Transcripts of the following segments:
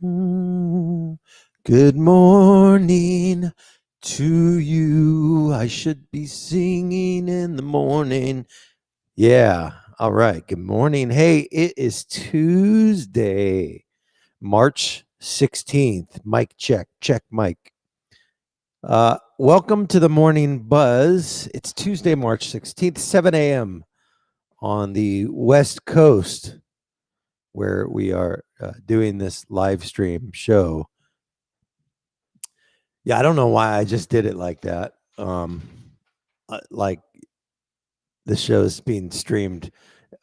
Mm, Good morning to you. I should be singing in the morning. Yeah. All right. Good morning. Hey, it is Tuesday, March 16th. Mic check. Check mic. Welcome to the morning buzz. It's Tuesday, March 16th, 7 a.m. on the West Coast, where we are doing this live stream show. Yeah, I don't know why I just did it like that. Like the show's being streamed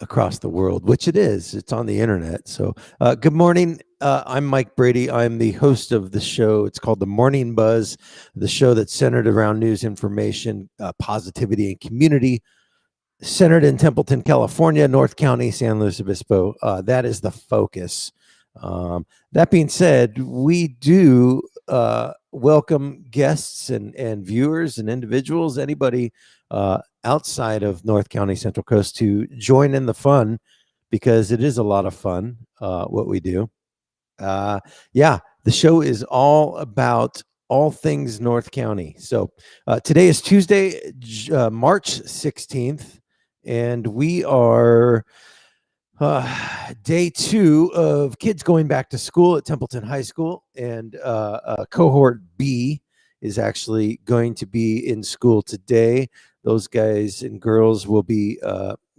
across the world, which it is. It's on the internet. So, good morning. I'm Mike Brady. I'm the host of the show. It's called The Morning Buzz, the show that's centered around news, information, positivity, and community, centered in Templeton, California, North County, San Luis Obispo. That is the focus. That being said, we do welcome guests and viewers and individuals, anybody outside of North County Central Coast, to join in the fun, because it is a lot of fun what we do. Yeah, the show is all about all things North County. So today is Tuesday, March 16th, and we are day 2 of kids going back to school at Templeton High School, and cohort B is actually going to be in school today. Those guys and girls will be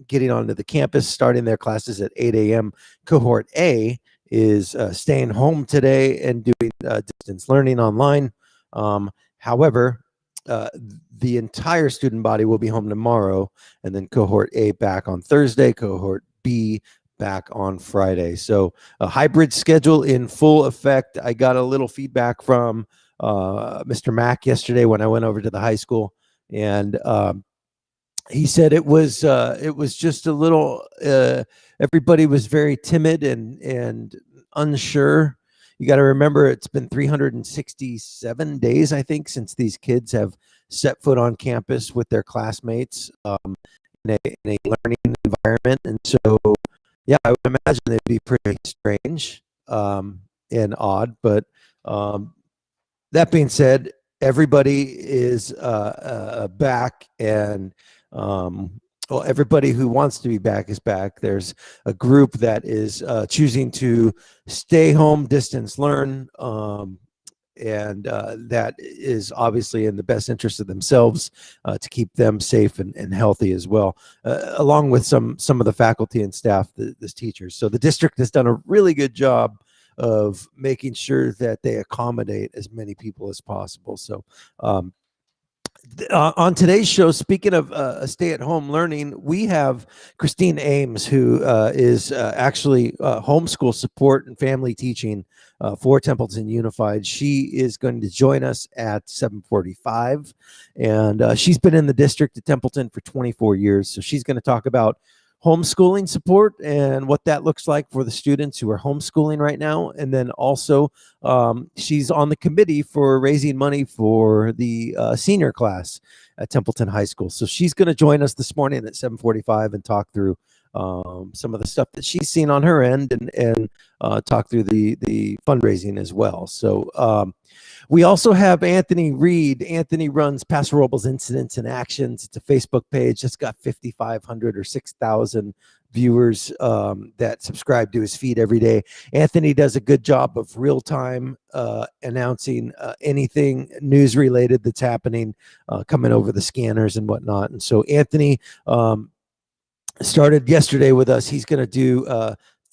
getting onto the campus, starting their classes at 8 a.m. Cohort A is staying home today and doing distance learning online. However, the entire student body will be home tomorrow, and then cohort A back on Thursday, cohort B back on Friday. So a hybrid schedule in full effect. I got a little feedback from Mr. Mack yesterday when I went over to the high school, and he said it was just a little. Everybody was very timid and unsure. You got to remember, it's been 367 days, I think, since these kids have set foot on campus with their classmates in a learning environment. And so, yeah, I would imagine it'd be pretty strange and odd. But that being said, everybody is back, and well, everybody who wants to be back is back. There's a group that is choosing to stay home, distance learn, and that is obviously in the best interest of themselves, to keep them safe and healthy as well, along with some of the faculty and staff, the teachers. So the district has done a really good job of making sure that they accommodate as many people as possible. So on today's show, speaking of stay-at-home learning, we have Christine Ames, who is actually homeschool support and family teaching for Templeton Unified. She is going to join us at 7:45, and she's been in the district at Templeton for 24 years. So she's going to talk about homeschooling support and what that looks like for the students who are homeschooling right now. And then also, she's on the committee for raising money for the senior class at Templeton High School. So she's going to join us this morning at 7:45 and talk through some of the stuff that she's seen on her end, and talk through the fundraising as well. So we also have Anthony Reed. Anthony runs Paso Robles Incidents and Actions. It's a Facebook page that's got 5,500 or 6,000 viewers that subscribe to his feed every day. Anthony does a good job of real-time announcing anything news related that's happening, coming over the scanners and whatnot. And so Anthony started yesterday with us. He's going to do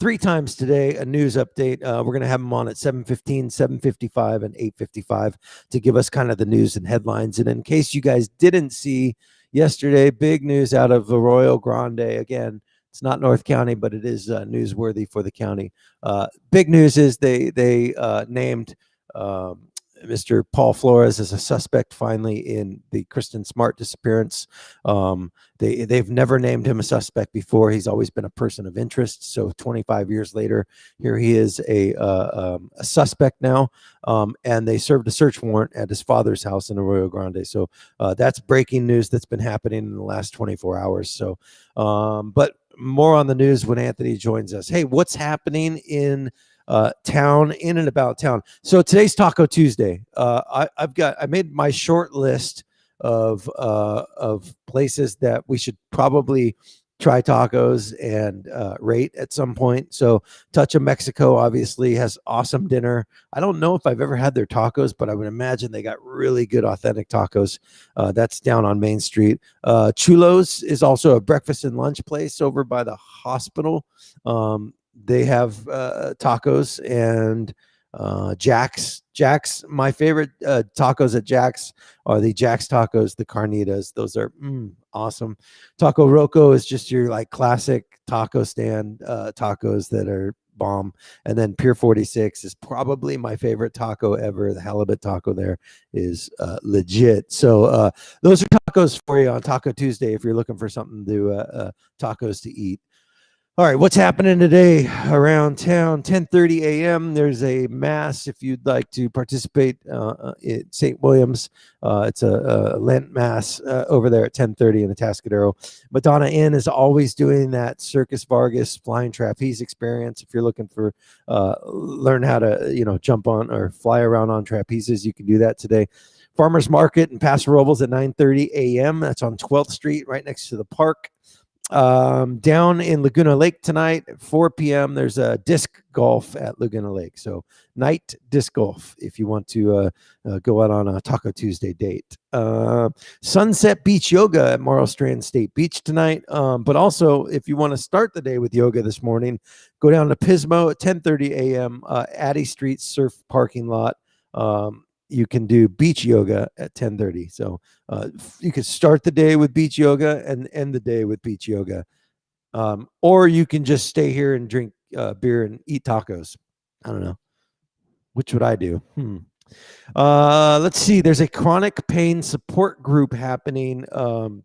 3 times today a news update. We're going to have him on at 7:15, 7:55, and 8:55 to give us kind of the news and headlines. And in case you guys didn't see yesterday, big news out of Arroyo Grande. Again, it's not North County, but it is newsworthy for the county. Big news is they named Mr. Paul Flores as a suspect finally in the Kristen Smart disappearance. They've never named him a suspect before. He's always been a person of interest. So 25 years later, here he is a suspect now. And they served a search warrant at his father's house in Arroyo Grande. So that's breaking news that's been happening in the last 24 hours. So, but more on the news when Anthony joins us. Hey, what's happening in town, in and about town. So today's Taco Tuesday. I made my short list of places that we should probably try tacos and rate at some point. So Touch of Mexico obviously has awesome dinner. I don't know if I've ever had their tacos, but I would imagine they got really good authentic tacos. That's down on Main Street. Chulos is also a breakfast and lunch place over by the hospital. They have tacos, and Jack's, my favorite tacos at Jack's are the Jack's tacos, the carnitas. Those are awesome. Taco Roco is just your like classic taco stand tacos that are bomb. And then Pier 46 is probably my favorite taco ever. The halibut taco there is legit. So those are tacos for you on Taco Tuesday if you're looking for something to tacos to eat. All right, what's happening today around town? 10:30 a.m. There's a mass if you'd like to participate at St. William's. It's a Lent mass over there at 10:30 in the Atascadero. Madonna Inn is always doing that Circus Vargas flying trapeze experience. If you're looking for learn how to jump on or fly around on trapezes, you can do that today. Farmers Market in Paso Robles at 9:30 a.m. That's on 12th Street, right next to the park. Down in Laguna Lake tonight at 4 p.m. there's a disc golf at Laguna Lake. So night disc golf if you want to go out on a Taco Tuesday date. Sunset Beach Yoga at Morrow Strand State Beach tonight. But also if you want to start the day with yoga this morning, go down to Pismo at 10:30 a.m. Addy Street Surf Parking Lot. You can do beach yoga at 10:30. So you could start the day with beach yoga and end the day with beach yoga. Or you can just stay here and drink beer and eat tacos. I don't know. Which would I do? Let's see. There's a chronic pain support group happening 5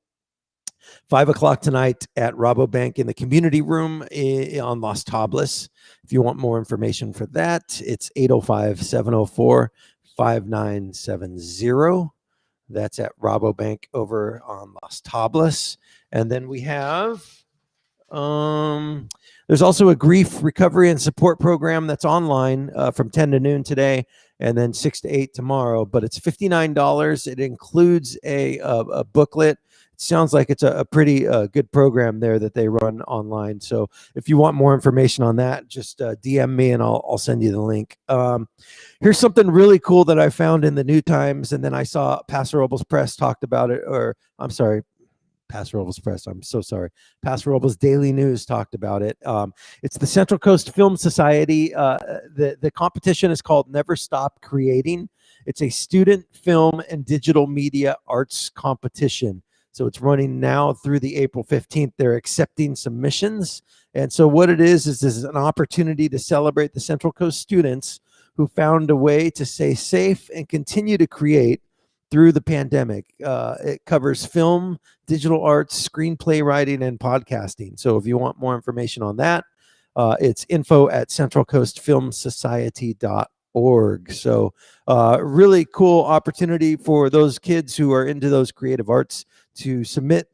o'clock tonight at Rabobank in the community room on Los Tablas. If you want more information for that, it's 805-704-5970. That's at Rabobank over on Las Tablas. And then we have, there's also a grief recovery and support program that's online from 10 to noon today and then 6 to 8 tomorrow. But it's $59. It includes a booklet. It sounds like it's a pretty good program there that they run online. So if you want more information on that, just DM me and I'll send you the link. Here's something really cool that I found in the New Times, and then I saw Paso Robles Press talked about it, or I'm sorry, Paso Robles Press. I'm so sorry. Paso Robles Daily News talked about it. It's the Central Coast Film Society. The competition is called Never Stop Creating. It's a student film and digital media arts competition. So it's running now through the April 15th. They're accepting submissions. And so what it is this is an opportunity to celebrate the Central Coast students who found a way to stay safe and continue to create through the pandemic. It covers film, digital arts, screenplay writing, and podcasting. So if you want more information on that, it's info@centralcoastfilmsociety.org. So really cool opportunity for those kids who are into those creative arts to submit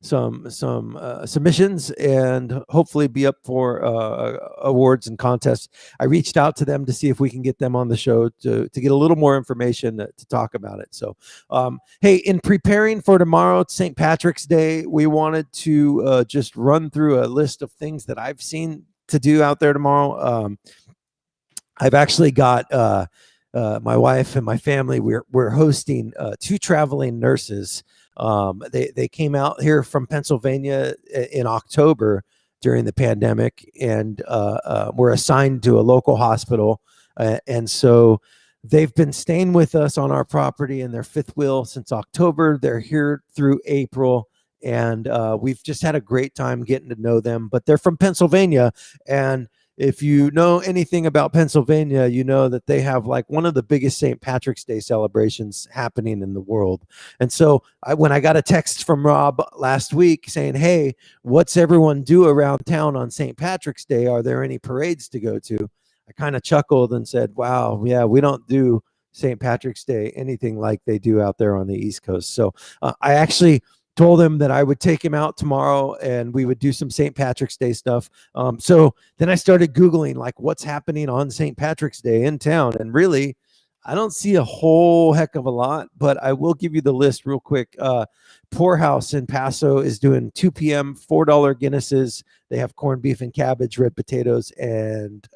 some submissions and hopefully be up for awards and contests. I reached out to them to see if we can get them on the show to get a little more information to talk about it. So, hey, in preparing for tomorrow, it's St. Patrick's Day, we wanted to just run through a list of things that I've seen to do out there tomorrow. I've actually got my wife and my family. We're hosting 2 traveling nurses. They came out here from Pennsylvania in October during the pandemic and were assigned to a local hospital. And so they've been staying with us on our property in their 5th wheel since October. They're here through April. And we've just had a great time getting to know them. But they're from Pennsylvania. And if you know anything about Pennsylvania, you know that they have like one of the biggest St. Patrick's Day celebrations happening in the world. And so when I got a text from Rob last week saying, hey, what's everyone do around town on St. Patrick's Day? Are there any parades to go to? I kind of chuckled and said, wow, yeah, we don't do St. Patrick's Day anything like they do out there on the East Coast. So I actually told him that I would take him out tomorrow and we would do some St. Patrick's Day stuff. So then I started Googling like what's happening on St. Patrick's Day in town. And really, I don't see a whole heck of a lot, but I will give you the list real quick. Poorhouse in Paso is doing 2 p.m., $4 Guinnesses. They have corned beef and cabbage, red potatoes, and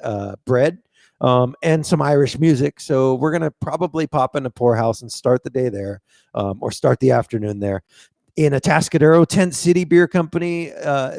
bread. And some Irish music. So we're going to probably pop into Poorhouse and start the day there, or start the afternoon there. In Atascadero, Tent City Beer Company,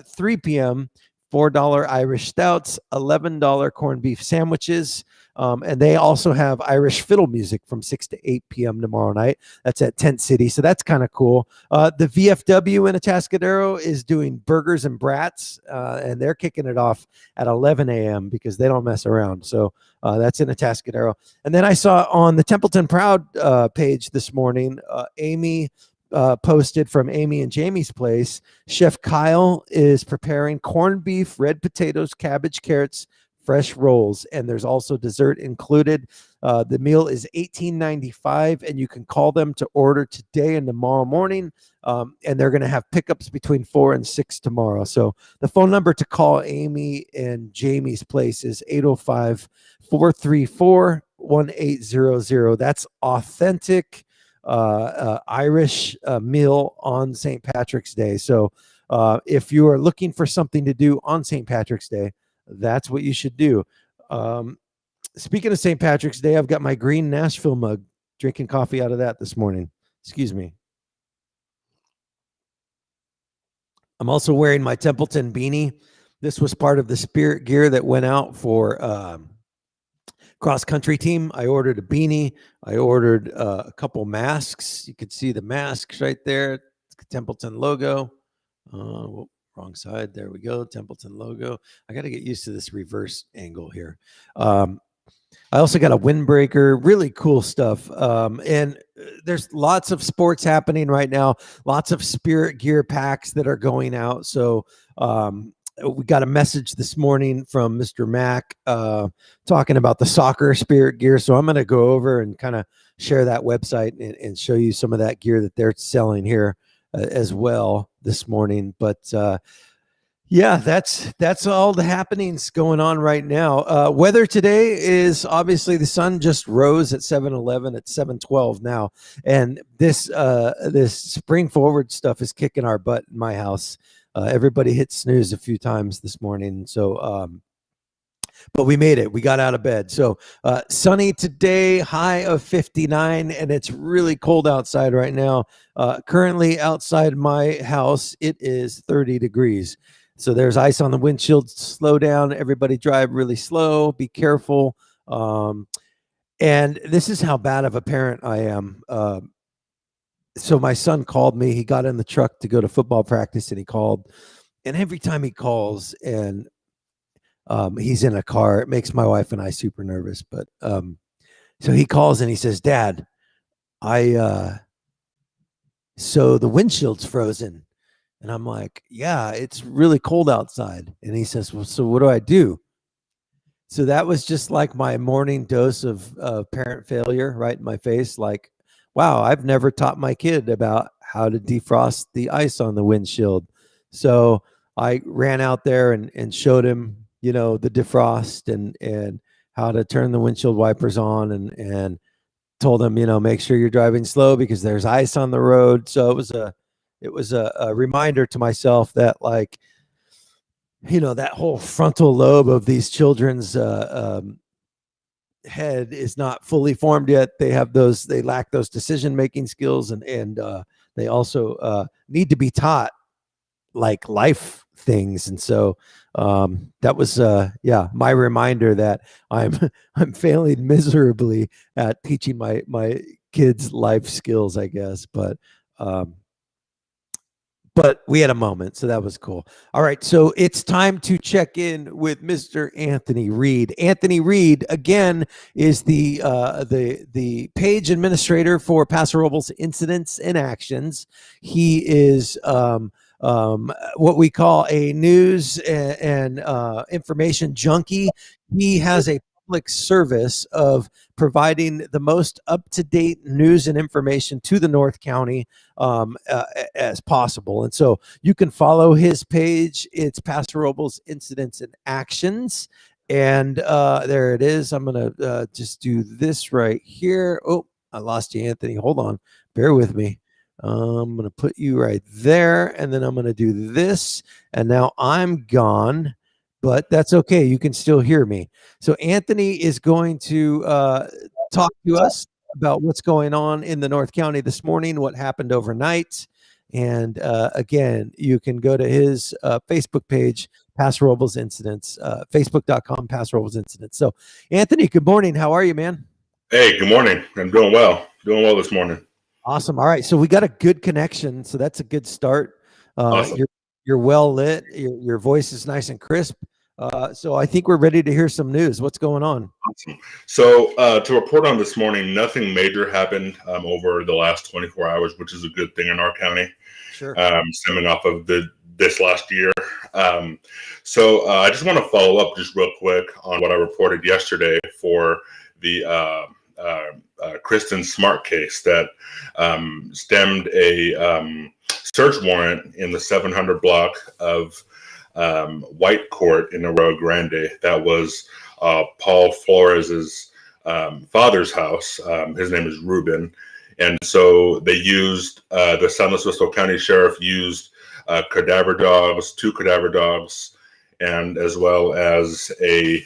3 p.m., $4 Irish stouts, $11 corned beef sandwiches. And they also have Irish fiddle music from 6 to 8 p.m. tomorrow night. That's at Tent City. So that's kind of cool. The VFW in Atascadero is doing burgers and brats, and they're kicking it off at 11 a.m. because they don't mess around. So that's in Atascadero. And then I saw on the Templeton Proud page this morning, Amy posted from Amy and Jamie's place. Chef Kyle is preparing corned beef, red potatoes, cabbage, carrots, fresh rolls, and there's also dessert included. The meal is $18.95, and you can call them to order today and tomorrow morning. And they're going to have pickups between 4 and 6 tomorrow. So the phone number to call Amy and Jamie's place is 805-434-1800. That's authentic Irish meal on St. Patrick's Day. So if you are looking for something to do on St. Patrick's Day, that's what you should do. Speaking of St. Patrick's Day, I've got my green Nashville mug, drinking coffee out of that this morning. Excuse me. I'm also wearing my Templeton beanie. This was part of the spirit gear that went out for cross country team. I ordered a beanie. I ordered a couple masks. You could see the masks right there. Templeton logo. Wrong side. There we go. Templeton logo. I got to get used to this reverse angle here. I also got a windbreaker. Really cool stuff. And there's lots of sports happening right now. Lots of spirit gear packs that are going out. So we got a message this morning from Mr. Mack talking about the soccer spirit gear. So I'm going to go over and kind of share that website and show you some of that gear that they're selling here as well this morning. But yeah, that's all the happenings going on right now. Weather today is obviously the sun just rose at 7:11 at 7:12 now, and this spring forward stuff is kicking our butt in my house. Everybody hit snooze a few times this morning, so but we made it. We got out of bed. So sunny today, high of 59, and it's really cold outside right now. Currently outside my house, it is 30 degrees. So there's ice on the windshield. Slow down. Everybody drive really slow. Be careful. And this is how bad of a parent I am. So my son called me. He got in the truck to go to football practice, and he called. And every time he calls and he's in a car, it makes my wife and I super nervous. But so he calls and he says, "Dad, so the windshield's frozen." And I'm like, "Yeah, it's really cold outside." And he says, "Well, so what do I do?" So that was just like my morning dose of parent failure right in my face. Like, wow, I've never taught my kid about how to defrost the ice on the windshield. So I ran out there and showed him, the defrost and how to turn the windshield wipers on and told him, make sure you're driving slow because there's ice on the road. So it was a reminder to myself that, like, that whole frontal lobe of these children's head is not fully formed yet. They lack those decision-making skills, and they also need to be taught like life things. And so that was my reminder that I'm failing miserably at teaching my kids life skills, I guess. But we had a moment, so that was cool. All right, so it's time to check in with Mr. Anthony Reed. Anthony Reed, again, is the page administrator for Paso Robles Incidents and Actions. He is what we call a news and information junkie. He has a public service of providing the most up-to-date news and information to the North County as possible. And so you can follow his page. It's Pastor Robles Incidents and Actions. And there it is. I'm going to just do this right here. Oh, I lost you, Anthony. Hold on. Bear with me. I'm going to put you right there, and then I'm going to do this, and now I'm gone, but that's okay. You can still hear me. So Anthony is going to talk to us about what's going on in the North County this morning, what happened overnight. And again, you can go to his Facebook page, Pastor Robles Incidents, facebook.com, Pastor Robles Incidents. So Anthony, good morning. How are you, man? Hey, good morning. I'm doing well. Doing well this morning. Awesome. All right. So we got a good connection. So that's a good start. Awesome. You're well lit. Your voice is nice and crisp. So I think we're ready to hear some news. What's going on? Awesome. So to report on this morning, nothing major happened over the last 24 hours, which is a good thing in our county. Sure. Stemming off of this last year. So I just want to follow up just real quick on what I reported yesterday for the Kristen Smart case that stemmed a search warrant in the 700 block of White Court in Arroyo Grande. That was Paul Flores's father's house. His name is Ruben. And so they used, the San Luis Obispo County Sheriff used cadaver dogs, 2 cadaver dogs, and as well as a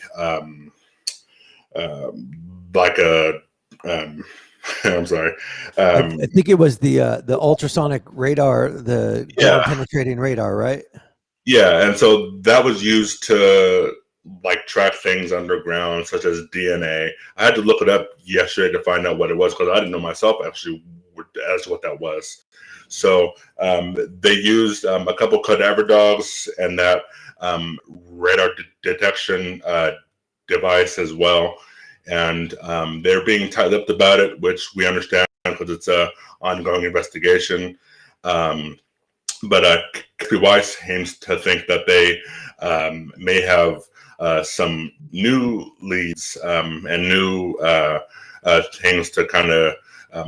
I'm sorry. I think it was the ultrasonic radar, the ground penetrating radar, right? Yeah, and so that was used to track things underground, such as DNA. I had to look it up yesterday to find out what it was because I didn't know myself actually as to what that was. So they used a couple cadaver dogs and that radar detection device as well. And they're being tight-lipped about it, which we understand because it's an ongoing investigation. But KSBY seems to think that they may have some new leads and new things to kind of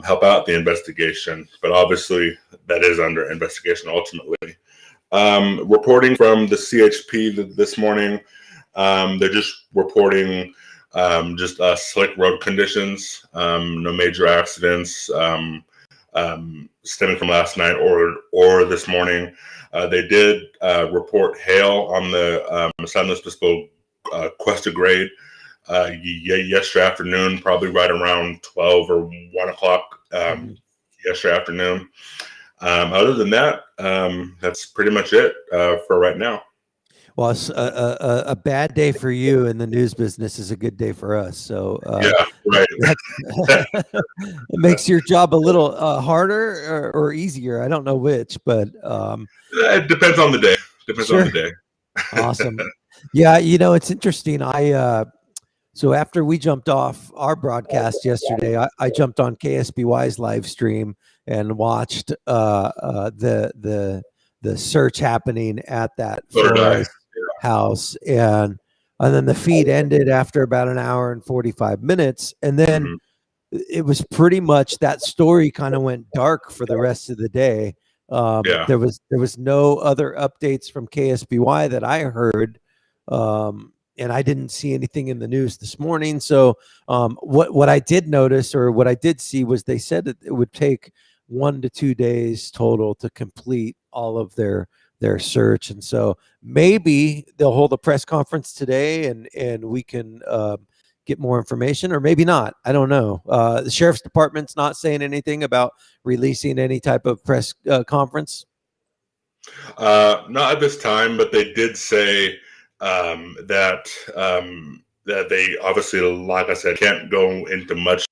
help out the investigation. But obviously, that is under investigation ultimately. Reporting from the CHP this morning, they're just reporting just slick road conditions, no major accidents stemming from last night or this morning. They did report hail on the San Luis Obispo Cuesta grade yesterday afternoon, probably right around 12 or 1 o'clock yesterday afternoon. Other than that, that's pretty much it for right now. Well, a bad day for you in the news business is a good day for us. So yeah, right. It makes your job a little harder or easier. I don't know which, but it depends on the day. Depends on the day. Awesome. Yeah, it's interesting. So after we jumped off our broadcast yesterday, I jumped on KSBY's live stream and watched the search happening at that Flores house, and then the feed ended after about an hour and 45 minutes, and then it was pretty much that story kind of went dark for the rest of the day. There was no other updates from KSBY that I heard, and I didn't see anything in the news this morning. So what I did notice, or what I did see, was they said that it would take 1 to 2 days total to complete all of their search. And so maybe they'll hold a press conference today and we can get more information, or maybe not. I don't know. The sheriff's department's not saying anything about releasing any type of press conference. Not at this time, but they did say that they obviously, like I said, can't go into much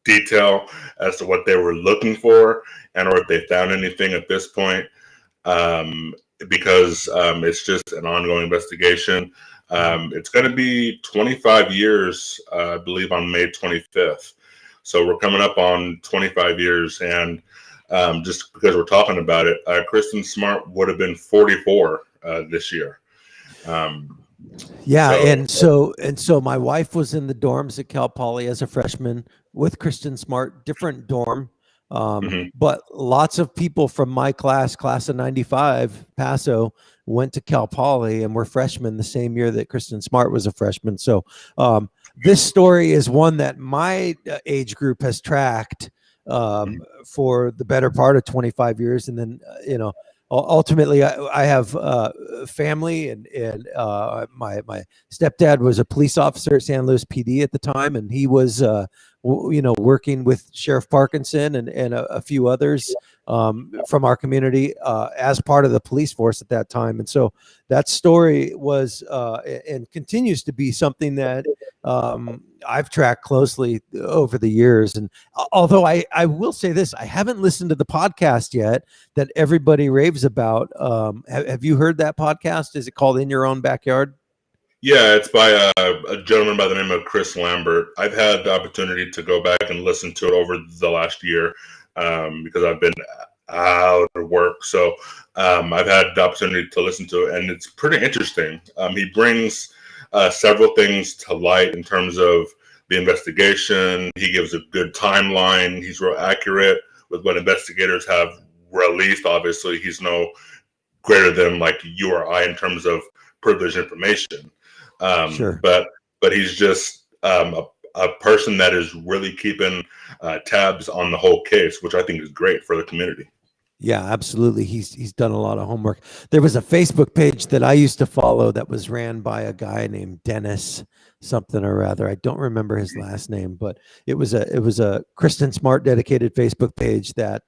detail as to what they were looking for and or if they found anything at this point, because it's just an ongoing investigation. It's going to be 25 years, I believe, on May 25th. So we're coming up on 25 years, and just because we're talking about it, Kristen Smart would have been 44 this year. Yeah, So and so my wife was in the dorms at Cal Poly as a freshman with Kristen Smart, different dorm. mhm. But lots of people from my class of 95, Paso, went to Cal Poly and were freshmen the same year that Kristen Smart was a freshman. So this story is one that my age group has tracked for the better part of 25 years. And then, ultimately I have family, and my stepdad was a police officer at San Luis PD at the time, and he was working with Sheriff Parkinson and a few others from our community as part of the police force at that time. And so that story was and continues to be something that I've tracked closely over the years. And although I will say this, I haven't listened to the podcast yet that everybody raves about. Have you heard that podcast? Is it called In Your Own Backyard? yeah, it's by a gentleman by the name of Chris Lambert. I've had the opportunity to go back and listen to it over the last year because I've been out of work. So I've had the opportunity to listen to it, and it's pretty interesting. He brings several things to light in terms of the investigation. He gives a good timeline. He's real accurate with what investigators have released. Obviously, he's no greater than like you or I in terms of privileged information. Sure. But he's just a person that is really keeping tabs on the whole case, which I think is great for the community. Yeah, absolutely. He's done a lot of homework. There was a Facebook page that I used to follow that was ran by a guy named Dennis something or other. I don't remember his last name, but it was a Kristen Smart dedicated Facebook page that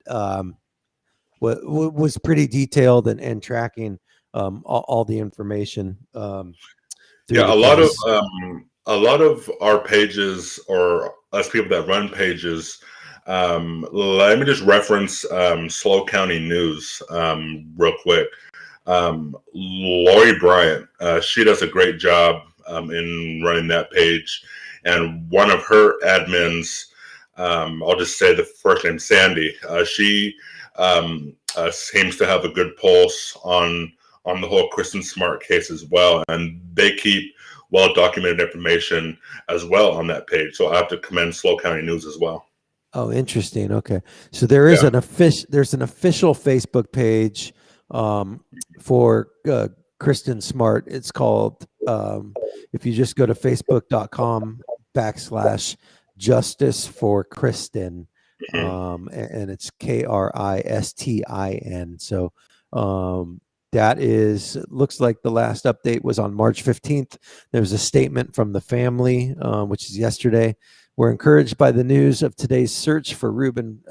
was pretty detailed and tracking all the information through Yeah, the case. a lot of our pages or us people that run pages. Let me just reference SLO County News real quick. Lori Bryant, she does a great job in running that page, and one of her admins, I'll just say the first name, Sandy. She seems to have a good pulse on the whole Kristen Smart case as well, and they keep well documented information as well on that page. So I have to commend SLO County News as well. Oh, interesting. Okay, so there is there's an official Facebook page for Kristen Smart. It's called if you just go to facebook.com/justice for Kristen, and it's KRISTIN. So that looks like the last update was on March 15th. There was a statement from the family, which is yesterday. We're encouraged by the news of today's search for Ruben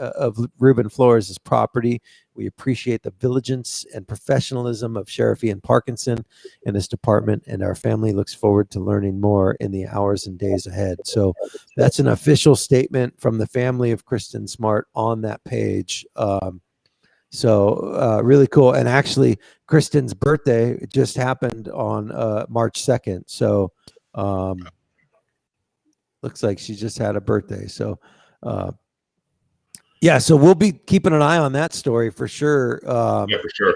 Flores' property. We appreciate the diligence and professionalism of Sheriff Ian Parkinson and his department, and our family looks forward to learning more in the hours and days ahead. So that's an official statement from the family of Kristen Smart on that page. So really cool. And actually, Kristen's birthday just happened on March 2nd. So looks like she just had a birthday. So yeah, so we'll be keeping an eye on that story for sure. Yeah, for sure.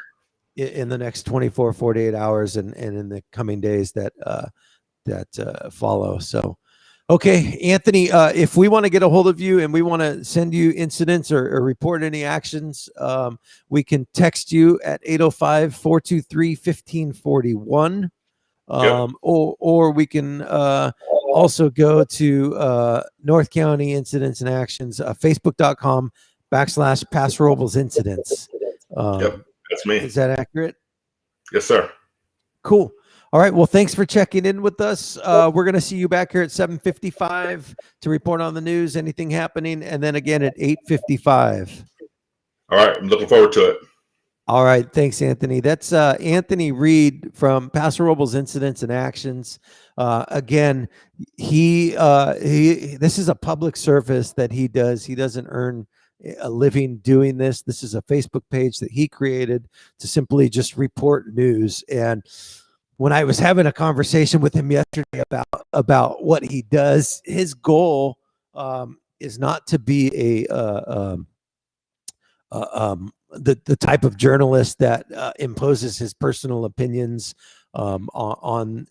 In the next 24, 48 hours and in the coming days that follow. So okay, Anthony, if we want to get a hold of you and we want to send you incidents or report any actions, we can text you at 805-423-1541. Or we can also go to North County Incidents and Actions, facebook.com/Paso Robles Incidents. Yep, that's me. Is that accurate? Yes, sir. Cool. All right. Well, thanks for checking in with us. We're going to see you back here at 7:55 to report on the news, anything happening, and then again at 8:55. All right. I'm looking forward to it. All right. Thanks, Anthony. That's Anthony Reed from Paso Robles Incidents and Actions. Again, he this is a public service that he does. He doesn't earn a living doing this. This is a Facebook page that he created to simply just report news. And when I was having a conversation with him yesterday about what he does, his goal is not to be the type of journalist that imposes his personal opinions on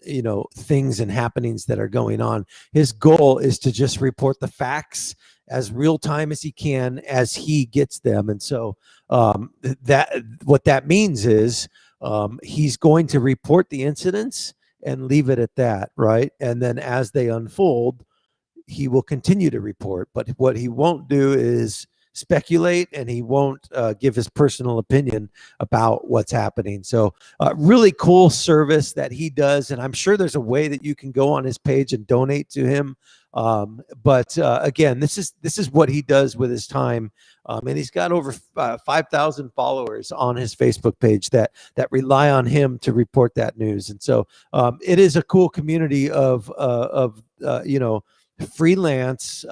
things and happenings that are going on. His goal is to just report the facts as real time as he can as he gets them. And so that what that means is he's going to report the incidents and leave it at that, right? And then as they unfold, he will continue to report. But what he won't do is speculate, and he won't give his personal opinion about what's happening. So really cool service that he does, and I'm sure there's a way that you can go on his page and donate to him. But again, this is what he does with his time, and he's got over 5,000 followers on his Facebook page that rely on him to report that news. And so it is a cool community of freelance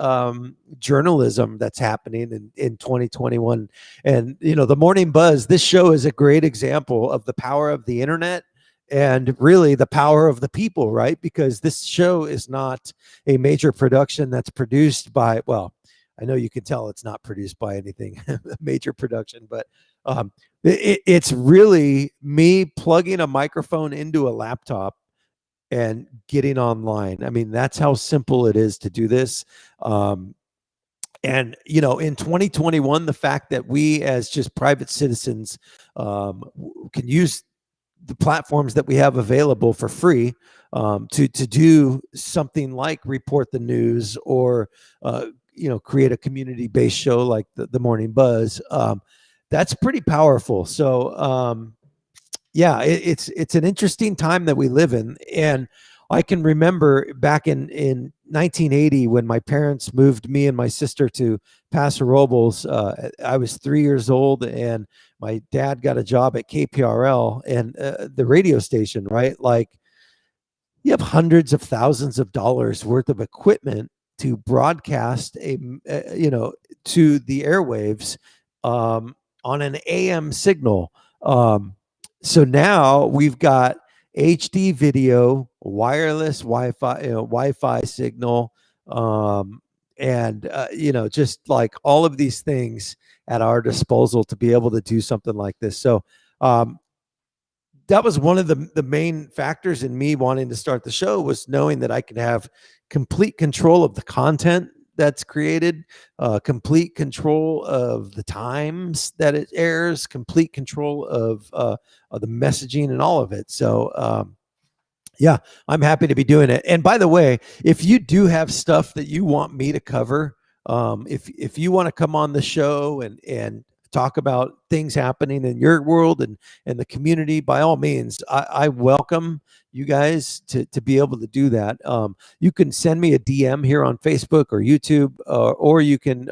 journalism that's happening in 2021. And the Morning Buzz, this show is a great example of the power of the internet and really the power of the people, right? Because this show is not a major production that's produced by, well, I know you can tell it's not produced by anything major production, but it's really me plugging a microphone into a laptop and getting online. I mean, that's how simple it is to do this. And, in 2021, the fact that we as just private citizens can use the platforms that we have available for free to do something like report the news or, create a community-based show like the Morning Buzz, that's pretty powerful. So, yeah, it's an interesting time that we live in. And I can remember back in 1980 when my parents moved me and my sister to Paso Robles. I was 3 years old, and my dad got a job at KPRL and the radio station, right? Like, you have hundreds of thousands of dollars worth of equipment to broadcast to the airwaves on an AM signal. So now we've got HD video, wireless Wi-Fi signal, and just like all of these things at our disposal to be able to do something like this. So that was one of the main factors in me wanting to start the show, was knowing that I could have complete control of the content that's created, complete control of the times that it airs, complete control of the messaging and all of it. So yeah, I'm happy to be doing it. And by the way, if you do have stuff that you want me to cover, if you want to come on the show and talk about things happening in your world and the community, by all means, I welcome you guys to be able to do that. You can send me a DM here on Facebook or YouTube, or you can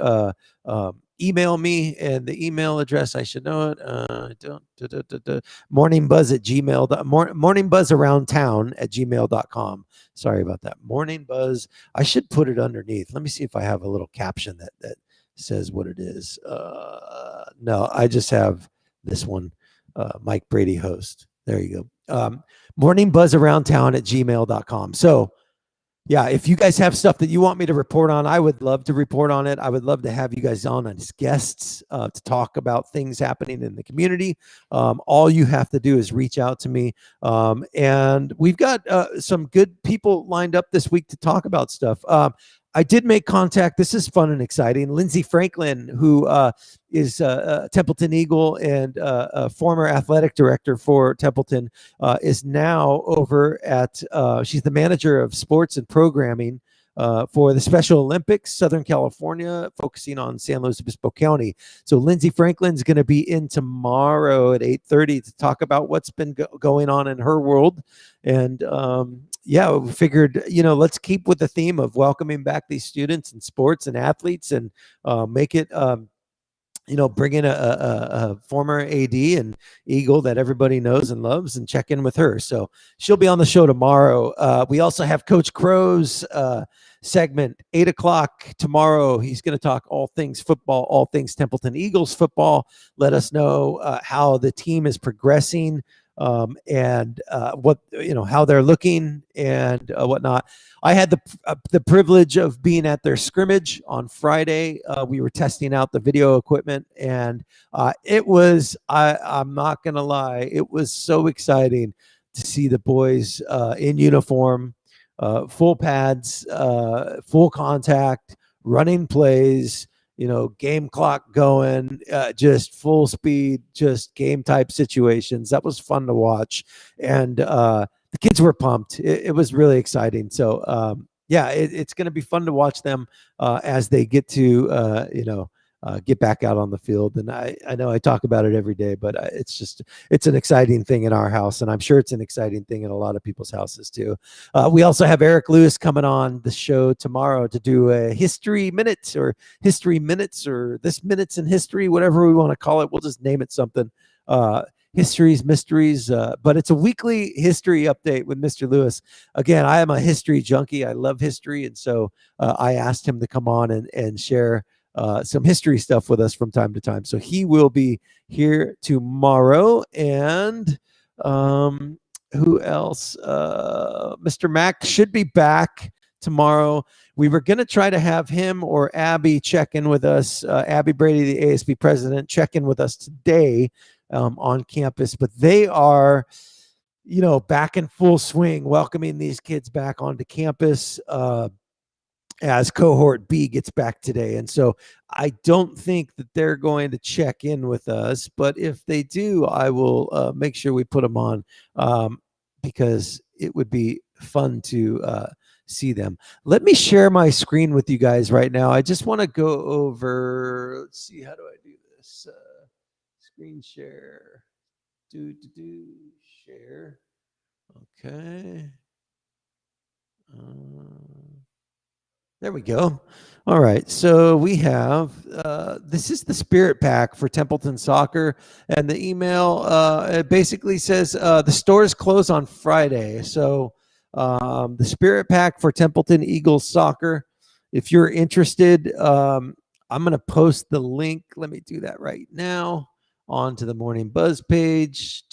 email me, and the email address, I should know it. morningbuzz@gmail. morningbuzaroundtown@gmail.com. Sorry about that. Morning Buzz. I should put it underneath. Let me see if I have a little caption that says what it is. No, I just have this one. Mike Brady, host. There you go. morningbuzaroundtown@gmail.com. So yeah, if you guys have stuff that you want me to report on, I would love to report on it. I would love to have you guys on as guests to talk about things happening in the community. All you have to do is reach out to me. And we've got some good people lined up this week to talk about stuff. I did make contact. This is fun and exciting. Lindsey Franklin, who is a Templeton Eagle and a former athletic director for Templeton, is now over at, she's the manager of sports and programming for the Special Olympics, Southern California, focusing on San Luis Obispo County. So Lindsey Franklin's going to be in tomorrow at 8:30 to talk about what's been going on in her world. And yeah, we figured, let's keep with the theme of welcoming back these students and sports and athletes, and make it, bring in a former AD and Eagle that everybody knows and loves, and check in with her. So she'll be on the show tomorrow. We also have Coach Crow's segment, 8 o'clock tomorrow. He's going to talk all things football, all things Templeton Eagles football. Let us know how the team is progressing, and what, how they're looking and whatnot. I had the privilege of being at their scrimmage on Friday. We were testing out the video equipment, and it was, I'm not going to lie, it was so exciting. to see the boys in uniform, full pads, full contact, running plays, game clock going, just full speed, just game type situations. That was fun to watch. And the kids were pumped. It was really exciting. So, yeah, it's going to be fun to watch them as they get to, get back out on the field. And I know I talk about it every day, but it's an exciting thing in our house. And I'm sure it's an exciting thing in a lot of people's houses too. We also have Eric Lewis coming on the show tomorrow to do a history minutes or this minutes in history, whatever we want to call it. We'll just name it something. Histories, mysteries, but it's a weekly history update with Mr. Lewis. Again, I am a history junkie. I love history. And so I asked him to come on and share some history stuff with us from time to time. So he will be here tomorrow. And who else? Mr. Mack should be back tomorrow. We were going to try to have him or Abby check in with us. Abby Brady, the ASB president, check in with us today on campus, but they are, back in full swing, welcoming these kids back onto campus as cohort B gets back today. And so I don't think that they're going to check in with us, but if they do, I will make sure we put them on because it would be fun to see them. Let me share my screen with you guys right now. I just want to go over, let's see, how do I do this? Screen share, share. Okay. There we go. All right. So we have, this is the Spirit Pack for Templeton Soccer. And the email, it basically says the stores close on Friday. So the Spirit Pack for Templeton Eagles Soccer. If you're interested, I'm going to post the link. Let me do that right now onto the Morning Buzz page.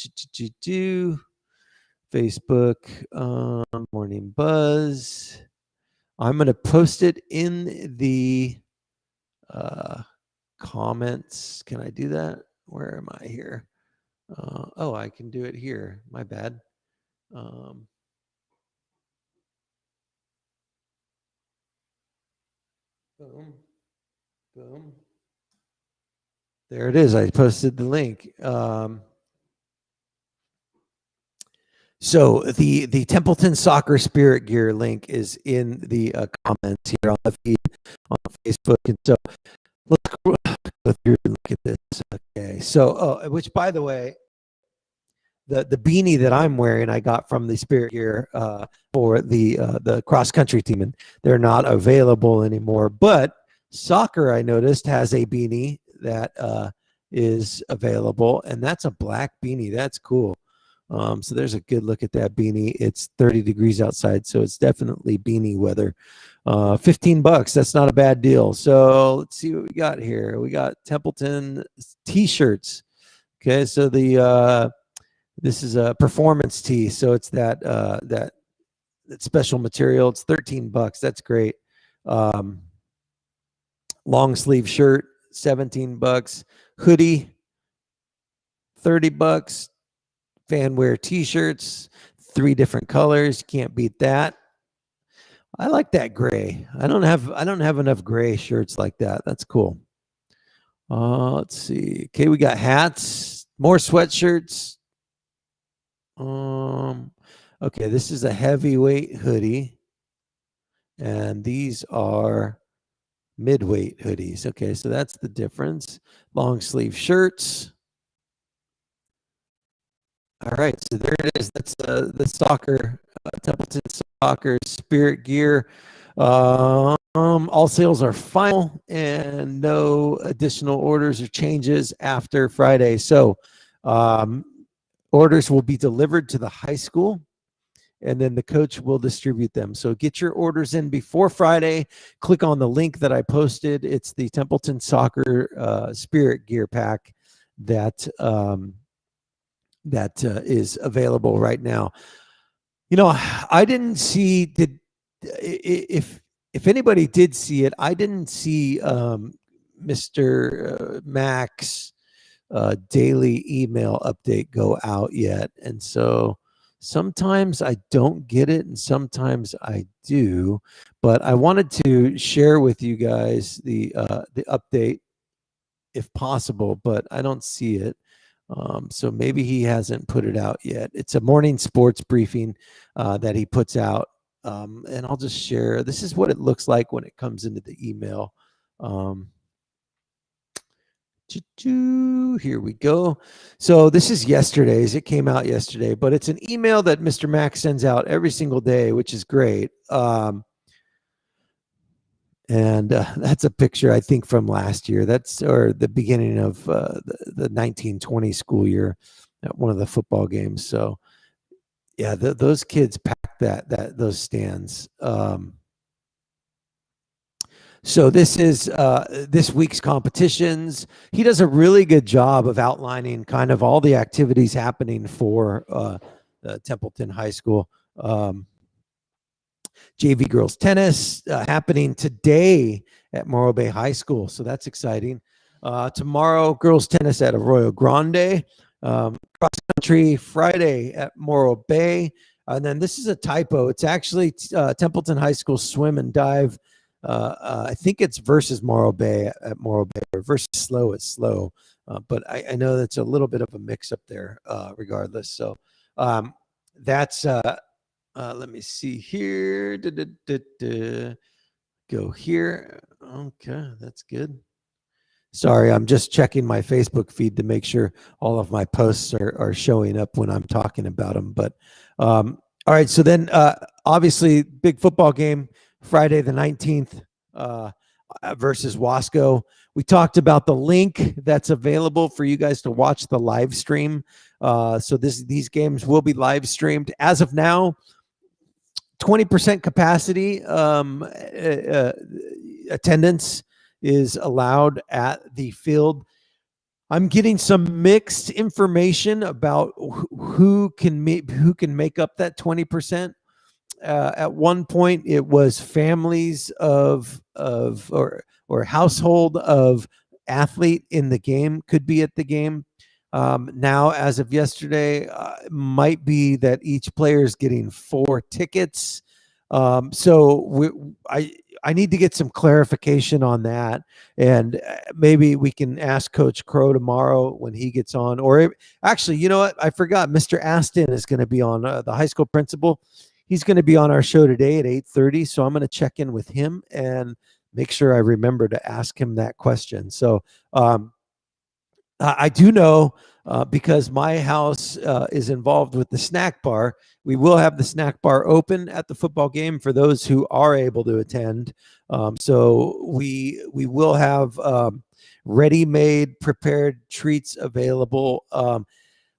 Facebook, Morning Buzz. I'm going to post it in the comments. Can I do that? Where am I here? Oh, I can do it here. My bad. Boom. Boom. There it is. I posted the link. So the Templeton Soccer Spirit Gear link is in the comments here on the feed on Facebook. And so let's go through and look at this. Okay. So, which by the way, the beanie that I'm wearing, I got from the Spirit Gear for the cross country team, and they're not available anymore. But soccer, I noticed, has a beanie that is available, and that's a black beanie. That's cool. So there's a good look at that beanie. It's 30 degrees outside, so it's definitely beanie weather. $15. That's not a bad deal. So let's see what we got here. We got Templeton t-shirts. Okay, so this is a performance tee. So it's that special material. It's $13. That's great. Long sleeve shirt, $17. Hoodie, $30. Fan wear t-shirts, 3 different colors. Can't beat that. I like that gray. I don't have enough gray shirts like that. That's cool. Let's see. Okay, we got hats, more sweatshirts. Okay, this is a heavyweight hoodie, and these are midweight hoodies. Okay, so that's the difference. Long sleeve shirts. All right, so there it is. That's the soccer, Templeton Soccer Spirit Gear. All sales are final, and no additional orders or changes after Friday. So orders will be delivered to the high school, and then the coach will distribute them. So get your orders in before Friday. Click on the link that I posted. It's the Templeton Soccer Spirit Gear Pack that is available right now. I didn't see if anybody did see it, I didn't see Mr. Mack's daily email update go out yet. And so Sometimes I don't get it, and sometimes I do. But I wanted to share with you guys the update if possible, but I don't see it. So maybe he hasn't put it out yet. It's a morning sports briefing that he puts out. And I'll just share. This is what it looks like when it comes into the email. Here we go. So this is yesterday's. It came out yesterday, but it's an email that Mr. Mack sends out every single day, which is great. And that's a picture, I think, from last year. That's or the beginning of the 1920 school year at one of the football games. So, yeah, those kids packed those stands. So this is this week's competitions. He does a really good job of outlining kind of all the activities happening for Templeton High School. JV girls tennis happening today at Morro Bay High School. So that's exciting. Tomorrow, girls tennis at Arroyo Grande. Cross country Friday at Morro Bay. And then this is a typo. It's actually Templeton High School swim and dive. I think it's versus Morro Bay at Morro Bay or versus SLO at SLO. But I know that's a little bit of a mix up there regardless. So that's let me see here. Go here. Okay, that's good. Sorry, I'm just checking my Facebook feed to make sure all of my posts are showing up when I'm talking about them. But all right, so then obviously big football game Friday the 19th versus Wasco. We talked about the link that's available for you guys to watch the live stream. So these games will be live streamed. As of now, 20% capacity attendance is allowed at the field. I'm getting some mixed information about who can make up that 20%. At one point, it was families of or household of athlete in the game could be at the game. Now, as of yesterday, it might be that each player is getting 4 tickets. So I need to get some clarification on that, and maybe we can ask Coach Crow tomorrow when he gets on. Or actually, you know what? I forgot. Mr. Aston is going to be on, the high school principal. He's going to be on our show today at 8:30. So I'm going to check in with him and make sure I remember to ask him that question. So I do know because my house is involved with the snack bar. We will have the snack bar open at the football game for those who are able to attend. So we will have ready-made, prepared treats available.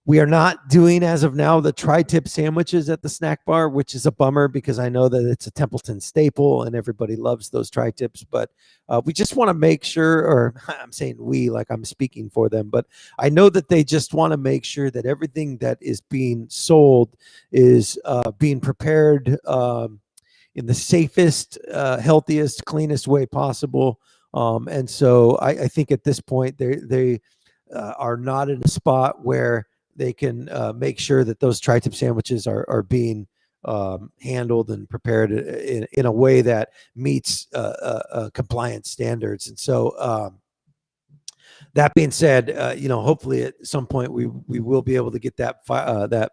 We are not doing, as of now, the tri-tip sandwiches at the snack bar, which is a bummer because I know that it's a Templeton staple and everybody loves those tri-tips. But we just want to make sure, or I'm saying we, like I'm speaking for them, but I know that they just want to make sure that everything that is being sold is being prepared in the safest, healthiest, cleanest way possible. And so I think at this point, they are not in a spot where they can make sure that those tri-tip sandwiches are being handled and prepared in a way that meets compliance standards. And so that being said, hopefully at some point we will be able to get that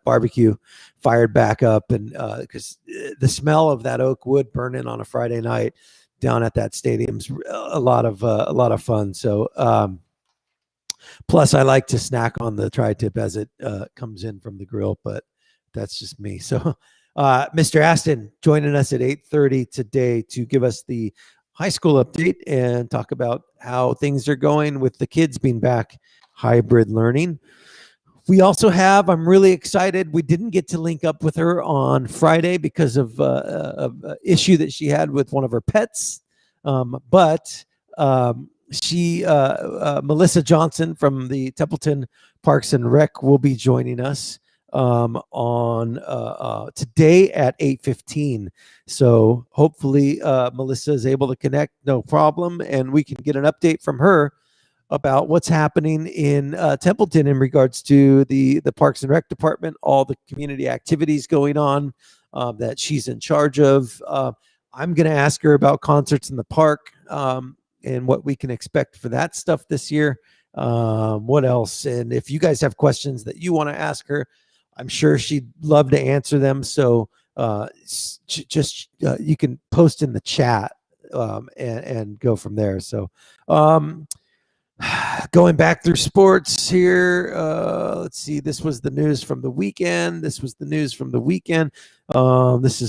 barbecue fired back up, and because the smell of that oak wood burning on a Friday night down at that stadium's a lot of fun. So plus, I like to snack on the tri-tip as it comes in from the grill, but that's just me. So, Mr. Aston joining us at 8:30 today to give us the high school update and talk about how things are going with the kids being back hybrid learning. We also have, I'm really excited, we didn't get to link up with her on Friday because of an issue that she had with one of her pets, but Melissa Johnson from the Templeton Parks and Rec will be joining us on today at 8:15. So hopefully Melissa is able to connect, no problem, and we can get an update from her about what's happening in Templeton in regards to the Parks and Rec department, all the community activities going on that she's in charge of. I'm going to ask her about concerts in the park and what we can expect for that stuff this year. What else? And if you guys have questions that you want to ask her, I'm sure she'd love to answer them. So just you can post in the chat and go from there. So going back through sports here, let's see. This was the news from the weekend. This is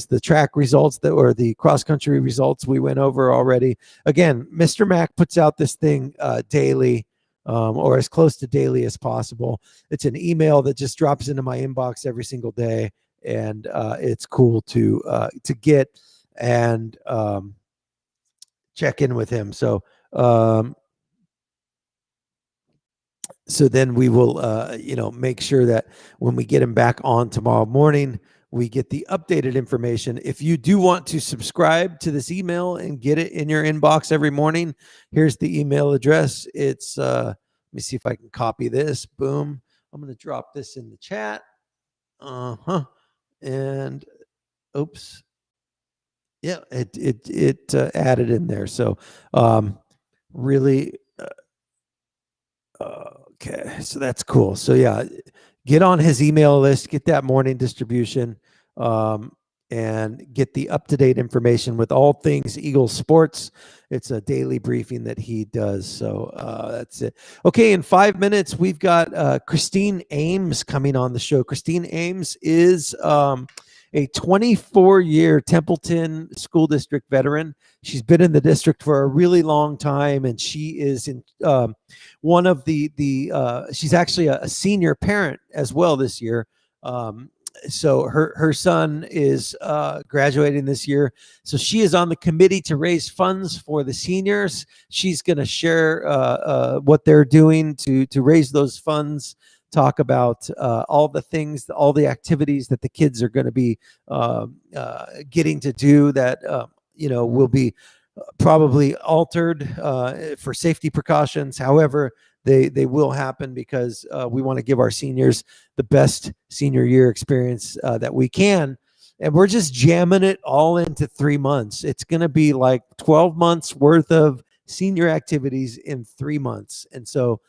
the track results or the cross country results we went over already. Again, Mr. Mac puts out this thing daily, or as close to daily as possible. It's an email that just drops into my inbox every single day, and it's cool to get and check in with him. So then we will, make sure that when we get him back on tomorrow morning, we get the updated information. If you do want to subscribe to this email and get it in your inbox every morning, here's the email address. It's, let me see if I can copy this. Boom. I'm going to drop this in the chat. And oops. Yeah, it added in there. So really, okay, so that's cool. So yeah, get on his email list, get that morning distribution, and get the up-to-date information with all things Eagles sports. It's a daily briefing that he does. So that's it. Okay, in 5 minutes, we've got Christine Ames coming on the show. Christine Ames is a 24-year Templeton School District veteran. She's been in the district for a really long time, and she is in one of she's actually a senior parent as well this year. So her son is graduating this year. So she is on the committee to raise funds for the seniors. She's going to share what they're doing to raise those funds, talk about all the things, all the activities that the kids are going to be getting to do that, will be probably altered for safety precautions. However, they will happen because we want to give our seniors the best senior year experience that we can. And we're just jamming it all into 3 months. It's going to be like 12 months worth of senior activities in 3 months. And so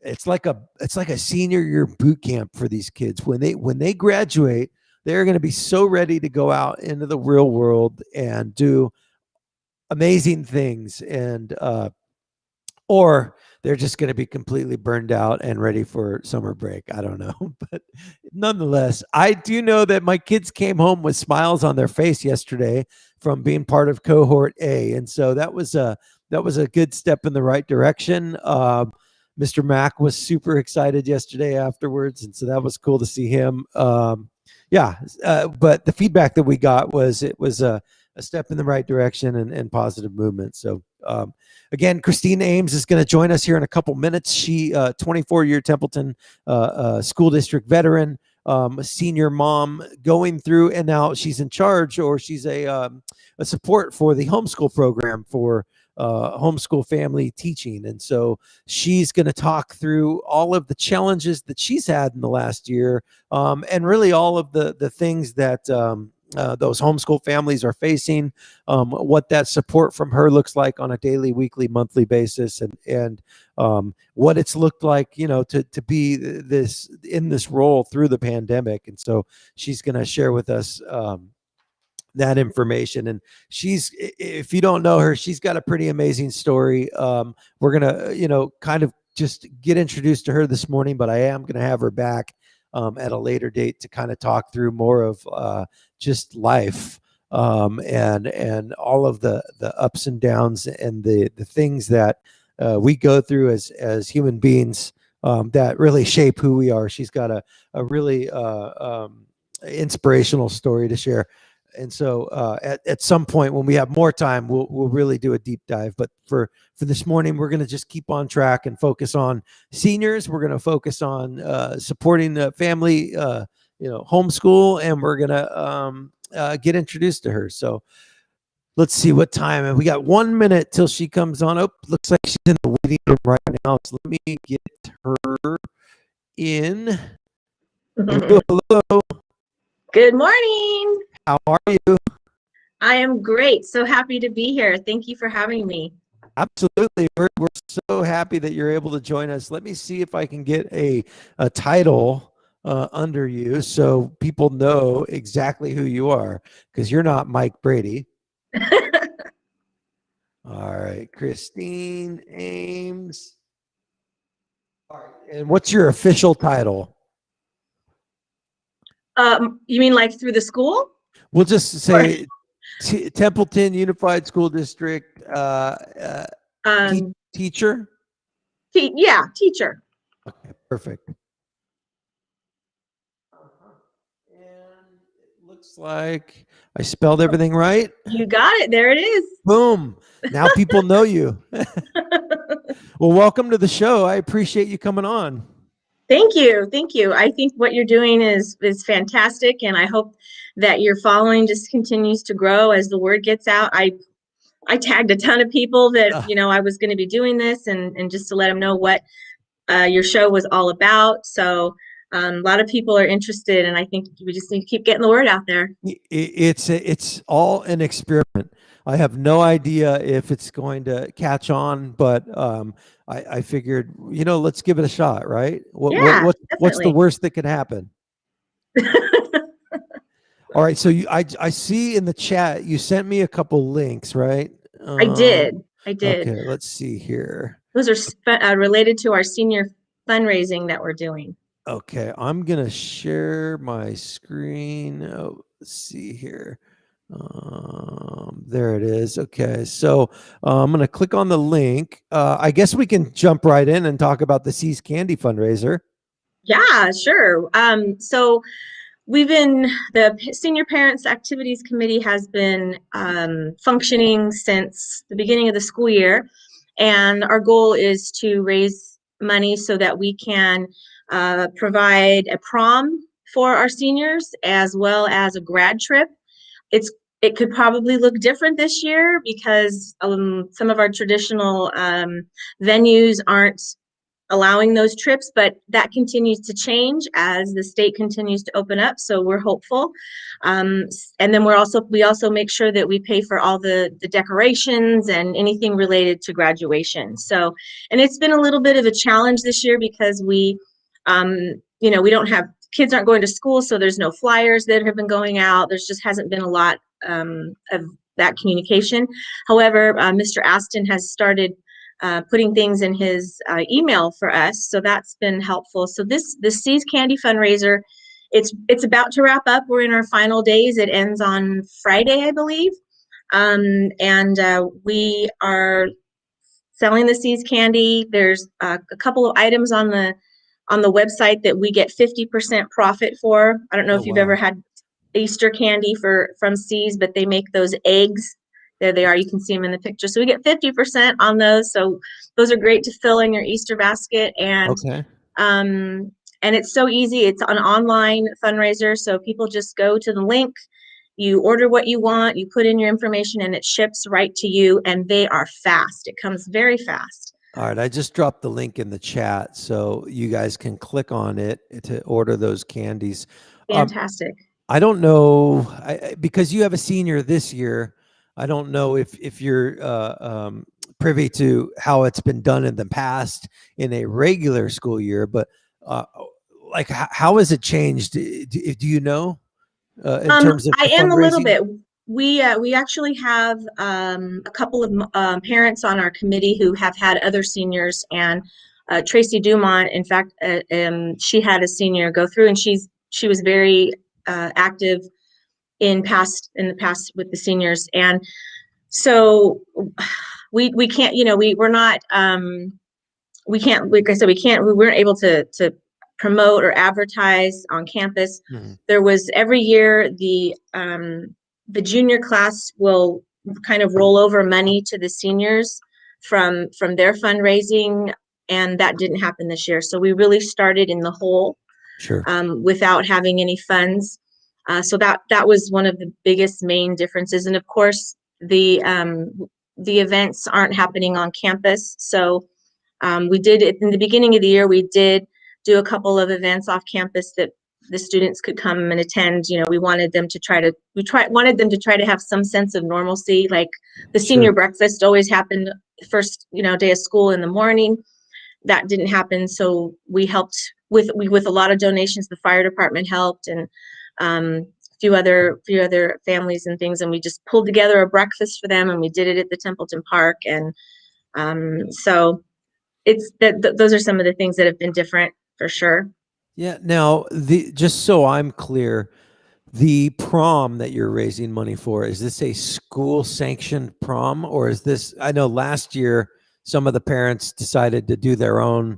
it's like a senior year boot camp for these kids. When they graduate, they're going to be so ready to go out into the real world and do amazing things, and or they're just going to be completely burned out and ready for summer break. I don't know. But nonetheless, I do know that my kids came home with smiles on their face yesterday from being part of cohort A. And so that was a good step in the right direction. Mr. Mack was super excited yesterday afterwards, and so that was cool to see him. But the feedback that we got was it was a step in the right direction and positive movement. So again, Christine Ames is going to join us here in a couple minutes. She 24-year Templeton school district veteran, a senior mom going through, and now she's in charge, or she's a support for the homeschool program for homeschool family teaching. And so she's going to talk through all of the challenges that she's had in the last year, and really all of the things that those homeschool families are facing, what that support from her looks like on a daily, weekly, monthly basis, and what it's looked like, to be in this role through the pandemic. And so she's going to share with us that information. And if you don't know her, she's got a pretty amazing story. We're gonna kind of just get introduced to her this morning, but I am gonna have her back at a later date to kind of talk through more of just life, and all of the ups and downs and the things that we go through as human beings, that really shape who we are. She's got a really inspirational story to share. And so at some point when we have more time, we'll really do a deep dive. But for this morning, we're going to just keep on track and focus on seniors. We're going to focus on supporting the family, homeschool, and we're going to get introduced to her. So let's see what time. And we got 1 minute till she comes on. Oh, looks like she's in the waiting room right now. So let me get her in. Hello, hello. Good morning. How are you? I am great. So happy to be here. Thank you for having me. Absolutely. We're so happy that you're able to join us. Let me see if I can get a title under you so people know exactly who you are, because you're not Mike Brady. All right, Christine Ames. All right, and what's your official title? You mean like through the school? We'll just say Templeton Unified School District teacher. Yeah, teacher. Okay, perfect. And it looks like I spelled everything right. You got it. There it is. Boom. Now people know you. Well, welcome to the show. I appreciate you coming on. Thank you. Thank you. I think what you're doing is fantastic, and I hope that your following just continues to grow as the word gets out. I tagged a ton of people that, I was going to be doing this and just to let them know what your show was all about. So a lot of people are interested, and I think we just need to keep getting the word out there. It's all an experiment. I have no idea if it's going to catch on, but I figured, let's give it a shot, right? What's the worst that could happen? All right. So I see in the chat, you sent me a couple links, right? I did. Okay. Let's see here. Those are related to our senior fundraising that we're doing. Okay. I'm going to share my screen. Oh, let's see here. There it is. Okay. So I'm going to click on the link. I guess we can jump right in and talk about the See's Candy fundraiser. Yeah, sure. So the Senior Parents Activities Committee has been functioning since the beginning of the school year. And our goal is to raise money so that we can provide a prom for our seniors, as well as a grad trip. It could probably look different this year because some of our traditional venues aren't allowing those trips, but that continues to change as the state continues to open up. So we're hopeful. And then we also make sure that we pay for all the decorations and anything related to graduation. So, and it's been a little bit of a challenge this year because we don't have, kids aren't going to school, so there's no flyers that have been going out. There's just hasn't been a lot of that communication. However, Mr. Aston has started putting things in his email for us, so that's been helpful. So the See's Candy fundraiser, it's about to wrap up. We're in our final days. It ends on Friday, I believe, and we are selling the See's Candy. There's a couple of items on the website that we get 50% profit for. I don't know if you've ever had Easter candy from See's, but they make those eggs. There they are. You can see them in the picture. So we get 50% on those. So those are great to fill in your Easter basket. And and it's so easy. It's an online fundraiser. So people just go to the link, you order what you want, you put in your information, and it ships right to you. And they are fast. It comes very fast. All right. I just dropped the link in the chat so you guys can click on it to order those candies. Fantastic. I don't know, because you have a senior this year, I don't know if you're privy to how it's been done in the past in a regular school year, but like how has it changed? Do you know in terms of I am a little bit. We actually have a couple of parents on our committee who have had other seniors, and Tracy Dumont, in fact, she had a senior go through, and she was very active in the past with the seniors. And so we can't, we're not, we can't, like I said, we weren't able to promote or advertise on campus. There was every year the junior class will kind of roll over money to the seniors from their fundraising, and that didn't happen this year. So we really started in the hole. Sure. Without having any funds. So that was one of the biggest main differences. And of course, the events aren't happening on campus. So we did it in the beginning of the year. We did do a couple of events off campus that the students could come and attend. You know, we wanted them to wanted them to try to have some sense of normalcy. Like the senior breakfast always happened first, day of school in the morning. That didn't happen, so we helped with a lot of donations. The fire department helped, and a few other families and things, and we just pulled together a breakfast for them, and we did it at the Templeton Park. And so it's those are some of the things that have been different for sure. Yeah. Now, just so I'm clear, the prom that you're raising money for, is this a school sanctioned prom, or is this? I know last year some of the parents decided to do their own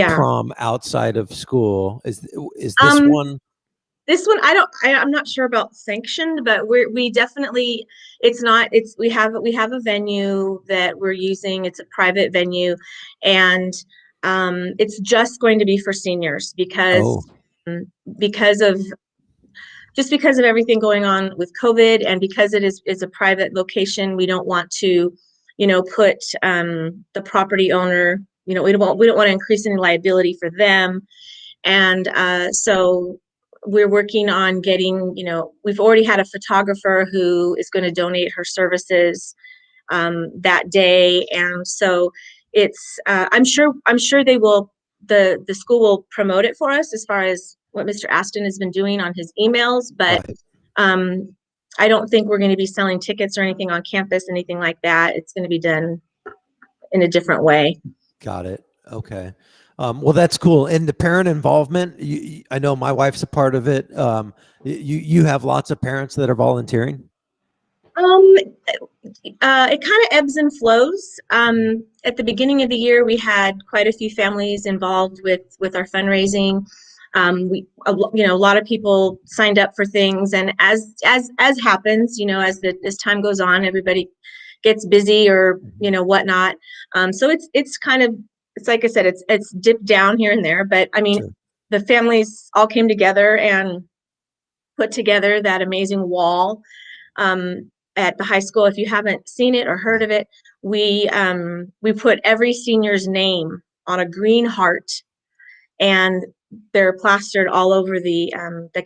prom outside of school. Is this one? This one, I'm not sure about sanctioned, but we definitely, we have a venue that we're using. It's a private venue, and it's just going to be for seniors because of everything going on with COVID, and because it's a private location. We don't want to, put the property owner, we don't want to increase any liability for them. And so we're working on getting, we've already had a photographer who is going to donate her services that day. And so it's, I'm sure they will, the school will promote it for us as far as what Mr. Aston has been doing on his emails, but I don't think we're going to be selling tickets or anything on campus, anything like that. It's going to be done in a different way. Got it. Okay. Well, that's cool. And the parent involvement, I know my wife's a part of it. You have lots of parents that are volunteering? It kind of ebbs and flows. At the beginning of the year, we had quite a few families involved with our fundraising. A lot of people signed up for things, and as happens, as time goes on, everybody gets busy or whatnot. So it's kind of, it's like I said, it's dipped down here and there, but I mean, the families all came together and put together that amazing wall at the high school. If you haven't seen it or heard of it, we put every senior's name on a green heart, and they're plastered all over the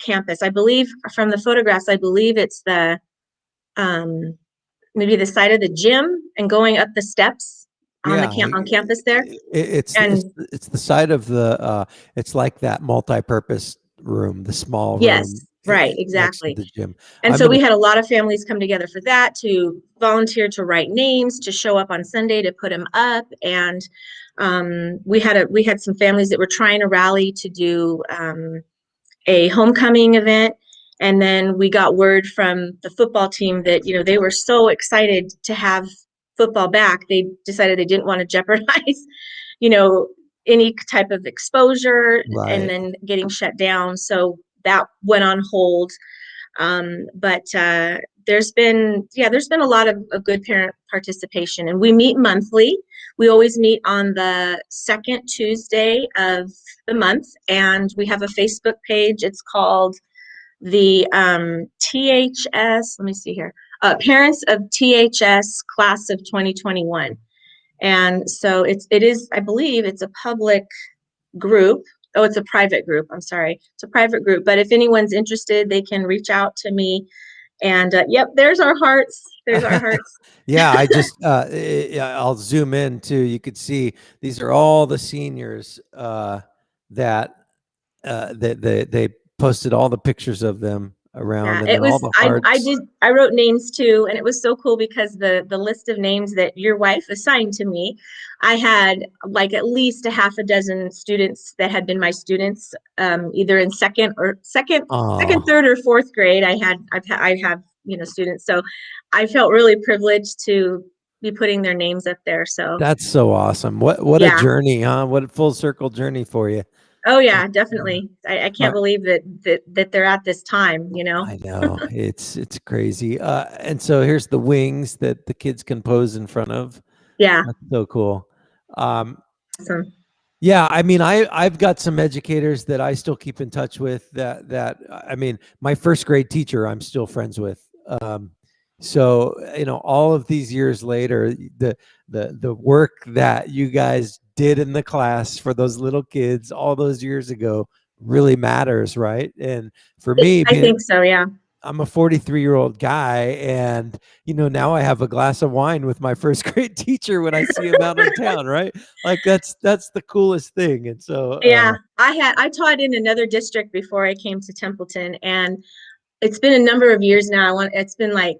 campus. I believe from the photographs, it's the maybe the side of the gym and going up the steps on campus there. It's the side of the it's like that multi-purpose room, the small room. Yes, right, exactly. The gym. And so we had a lot of families come together for that, to volunteer to write names, to show up on Sunday to put them up. And we had some families that were trying to rally to do a homecoming event. And then we got word from the football team that, they were so excited to have football back. They decided they didn't want to jeopardize, any type of exposure and then getting shut down. So that went on hold. But there's been a lot of good parent participation, and we meet monthly. We always meet on the second Tuesday of the month, and we have a Facebook page. It's called the THS, let me see here, Parents of THS Class of 2021. And so it is, I believe it's a public group. Oh, it's a private group. I'm sorry. It's a private group. But if anyone's interested, they can reach out to me. And yep, there's our hearts. There's our hearts. Yeah, I just, I'll zoom in too. You could see these are all the seniors that they posted all the pictures of them around. Yeah, it was, all the hearts. I wrote names too, and it was so cool because the list of names that your wife assigned to me, I had like at least a half a dozen students that had been my students, either in second, third, or fourth grade. I have students, so I felt really privileged to be putting their names up there. So that's so awesome. What a journey, huh? What a full circle journey for you. Oh yeah, definitely. I can't believe that they're at this time, I know. It's crazy. And so here's the wings that the kids can pose in front of. Yeah. That's so cool. Awesome. Yeah, I mean, I've got some educators that I still keep in touch with that I mean, my first grade teacher I'm still friends with. So, all of these years later, the work that you guys did in the class for those little kids all those years ago really matters, right? And for me, I think so, yeah. I'm a 43-year-old guy, and now I have a glass of wine with my first grade teacher when I see him out in town, right? Like that's the coolest thing. And so Yeah, I taught in another district before I came to Templeton, and it's been a number of years now. It's been like,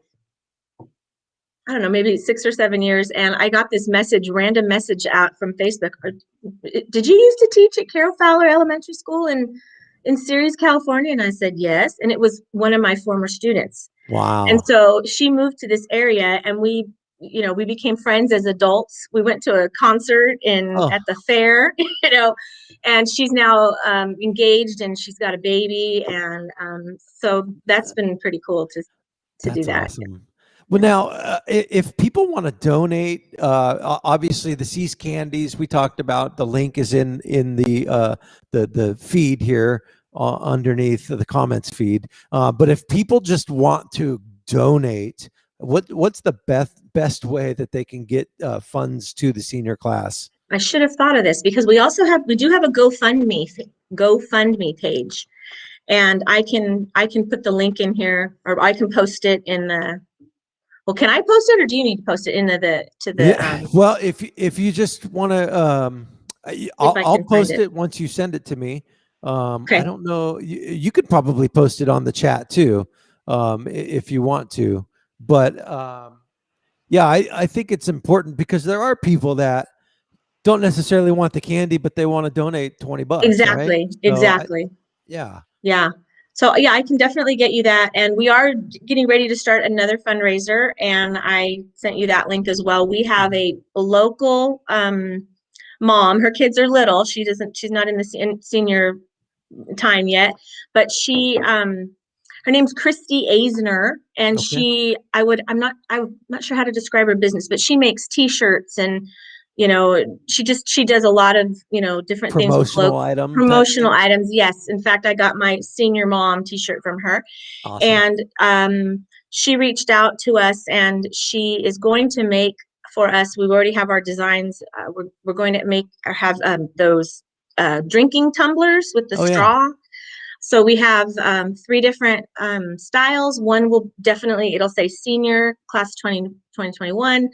I don't know, maybe 6 or 7 years, and I got this random message out from Facebook. Did you used to teach at Carol Fowler Elementary School in Ceres, California? And I said yes, and it was one of my former students. wow. And so she moved to this area, and we became friends as adults. We went to a concert at the fair, and she's now engaged, and she's got a baby, and so that's been pretty cool to do that. Awesome. Well, now, if people want to donate, obviously the Seas Candies we talked about, the link is in the feed here underneath the comments feed. But if people just want to donate, what's the best way that they can get funds to the senior class? I should have thought of this, because we do have a GoFundMe page, and I can put the link in here, or I can post it in the. Well, can I post it, or do you need to post it well, if you just want to, I'll post it once you send it to me. Okay. I don't know. You could probably post it on the chat too, if you want to. But yeah, I think it's important, because there are people that don't necessarily want the candy, but they want to donate $20. Exactly. Right? Exactly. Yeah. Yeah. So yeah, I can definitely get you that. And we are getting ready to start another fundraiser, and I sent you that link as well. We have a local mom. Her kids are little. She's not in the senior time yet, but her name's Christy Eisner, and Okay. I'm not sure how to describe her business, but she makes t-shirts, and she does a lot of different Promotional items. Promotional items. Yes. In fact, I got my senior mom t-shirt from her. Awesome. And she reached out to us, and she is going to make for us. We already have our designs. We're going to have those drinking tumblers with the straw. Yeah. So we have 3 different styles. One will it'll say senior class 2021.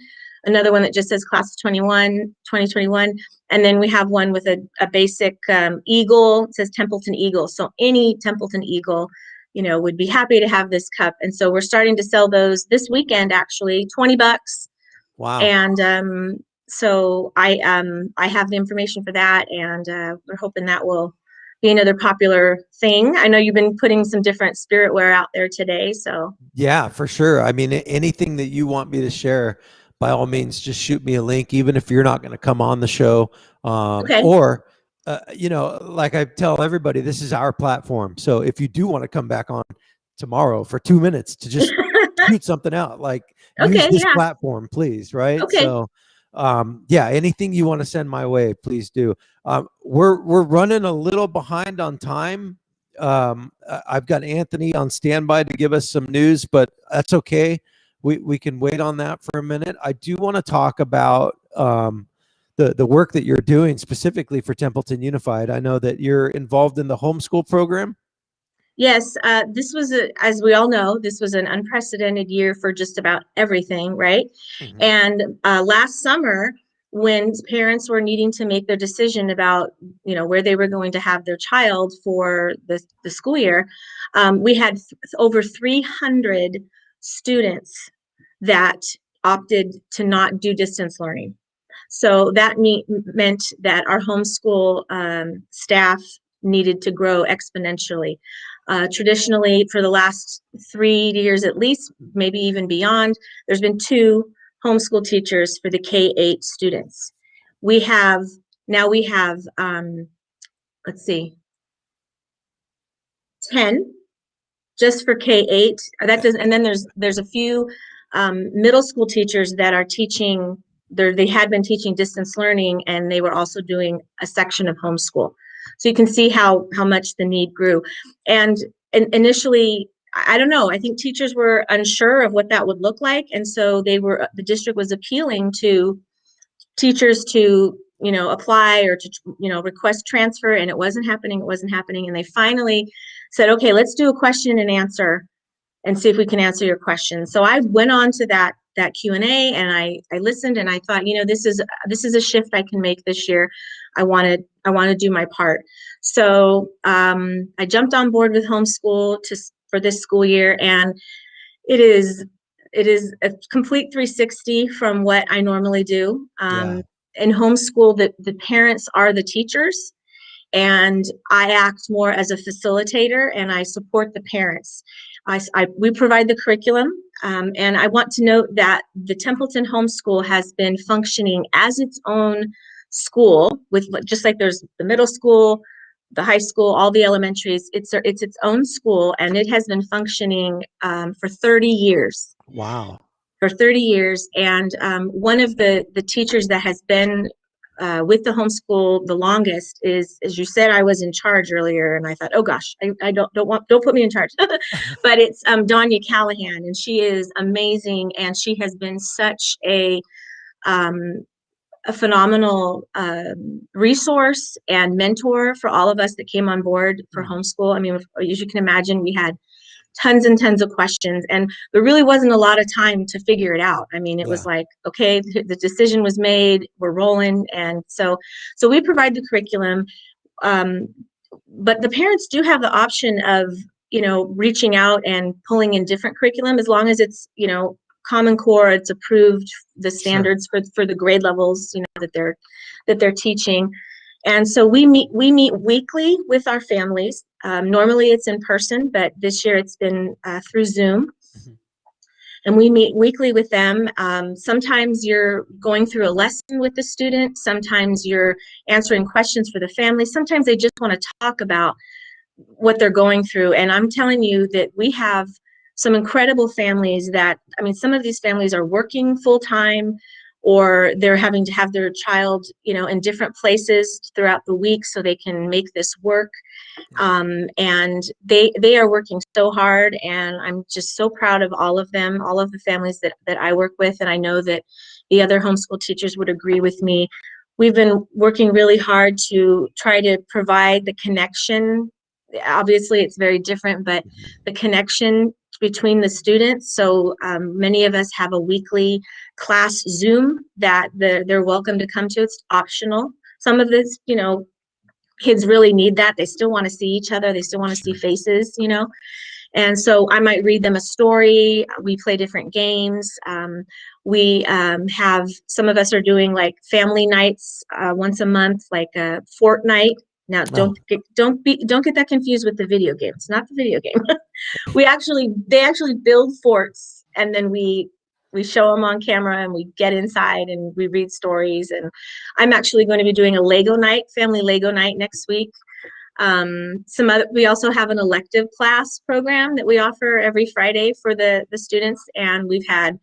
Another one that just says class 2021. And then we have one with a basic eagle. It says Templeton Eagle. So any Templeton Eagle, would be happy to have this cup. And so we're starting to sell those this weekend, actually, $20. Wow. And so I have the information for that, and we're hoping that will be another popular thing. I know you've been putting some different spiritware out there today, so. Yeah, for sure. I mean, anything that you want me to share, by all means, just shoot me a link, even if you're not going to come on the show. Okay. Or, like I tell everybody, this is our platform. So if you do want to come back on tomorrow for 2 minutes to just shoot something out, like use this platform, please. Right. Okay. So, yeah, anything you want to send my way, please do. We're running a little behind on time. I've got Anthony on standby to give us some news, but that's okay. We can wait on that for a minute. I do want to talk about the work that you're doing specifically for Templeton Unified. I know that you're involved in the homeschool program. Yes, this was, as we all know, this was an unprecedented year for just about everything, right? Mm-hmm. And last summer, when parents were needing to make their decision about, where they were going to have their child for the school year, we had over 300 students that opted to not do distance learning. So that meant that our homeschool staff needed to grow exponentially. Traditionally, for the last 3 years at least, maybe even beyond, there's been 2 homeschool teachers for the K-8 students. We have, let's see, 10 just for K-8. And then there's a few middle school teachers that are teaching. They had been teaching distance learning, and they were also doing a section of homeschool. So you can see how much the need grew. And initially, I don't know. I think teachers were unsure of what that would look like. And so the district was appealing to teachers to, apply or to, request transfer, and it wasn't happening. It wasn't happening. And they finally said, okay, let's do a question and answer and see if we can answer your questions. So I went on to that Q&A, and I listened, and I thought, this is a shift I can make this year. I want to do my part. So I jumped on board with homeschool for this school year, and it is a complete 360 from what I normally do. In homeschool, the parents are the teachers, and I act more as a facilitator, and I support the parents. We provide the curriculum, and I want to note that the Templeton Homeschool has been functioning as its own school, with just like there's the middle school, the high school, all the elementaries. It's its own school, and it has been functioning for 30 years. Wow. For 30 years. And one of the teachers that has been with the homeschool the longest is, as you said, I was in charge earlier, and I thought, oh gosh, I don't put me in charge. But it's Danya Callahan, and she is amazing, and she has been such a phenomenal resource and mentor for all of us that came on board for homeschool. I mean, as you can imagine, we had tons and tons of questions, and there really wasn't a lot of time to figure it out. I mean, it was like, okay, the decision was made, we're rolling. And so we provide the curriculum, but the parents do have the option of, reaching out and pulling in different curriculum, as long as it's, Common Core, it's approved, the standards for the grade levels, that they're teaching. And so we meet weekly with our families. Normally it's in person, but this year it's been through Zoom. And we meet weekly with them. Sometimes you're going through a lesson with the student. Sometimes you're answering questions for the family. Sometimes they just want to talk about what they're going through. And I'm telling you that we have some incredible families that, some of these families are working full time, or they're having to have their child, in different places throughout the week so they can make this work. And they are working so hard, and I'm just so proud of all of them, all of the families that I work with. And I know that the other homeschool teachers would agree with me. We've been working really hard to try to provide the connection. Obviously, it's very different, but the connection between the students. So many of us have a weekly class Zoom that they're welcome to come to. It's optional. Some of this, kids really need that. They still want to see each other. They still want to see faces, And so I might read them a story. We play different games. We have, some of us are doing like family nights once a month, like a fortnight. Now, don't get that confused with the video game. It's not the video game. They actually build forts, and then we show them on camera, and we get inside and we read stories. And I'm actually going to be doing a Lego night, family Lego night next week. We also have an elective class program that we offer every Friday for the students. And we've had,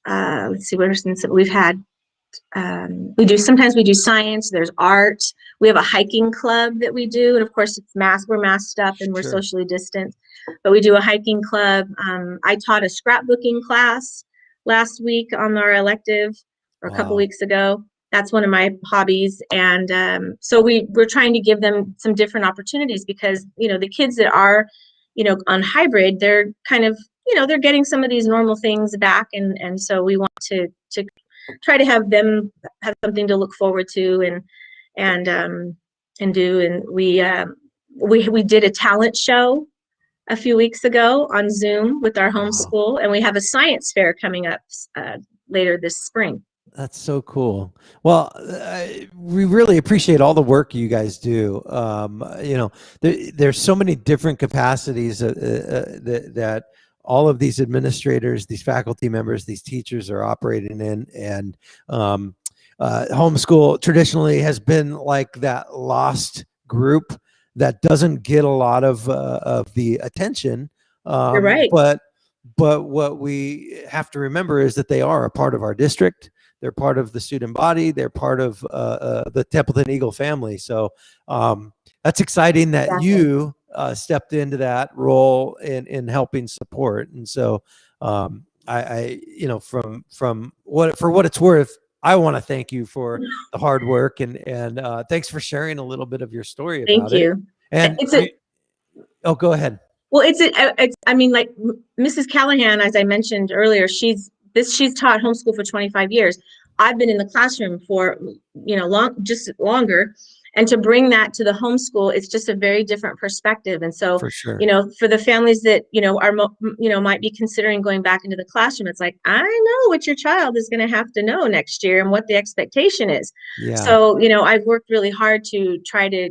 let's see, we've had, sometimes we do science, there's art. We have a hiking club that we do. And of course we're masked up and we're socially distant, but we do a hiking club. I taught a scrapbooking class last week on our elective, or a couple weeks ago. That's one of my hobbies. And so we're trying to give them some different opportunities, because, the kids that are, on hybrid, they're kind of, they're getting some of these normal things back. And so we want to try to have them have something to look forward to and do. And we did a talent show a few weeks ago on Zoom with our homeschool, and we have a science fair coming up later this spring. That's so cool. Well, we really appreciate all the work you guys do. There's so many different capacities that all of these administrators, these faculty members, these teachers are operating in. And homeschool traditionally has been like that lost group that doesn't get a lot of the attention. You're right. But what we have to remember is that they are a part of our district. They're part of the student body. They're part of the Templeton Eagle family. So that's exciting that you stepped into that role in helping support. And so I from what it's worth, I want to thank you for the hard work and thanks for sharing a little bit of your story about Thank you. And go ahead. Well, I mean, like Mrs. Callahan, as I mentioned earlier, she's taught homeschool for 25 years. I've been in the classroom for, just longer. And to bring that to the homeschool, it's just a very different perspective. And so, for sure, for the families that, might be considering going back into the classroom, it's like, I know what your child is going to have to know next year and what the expectation is. Yeah. So, I've worked really hard to try to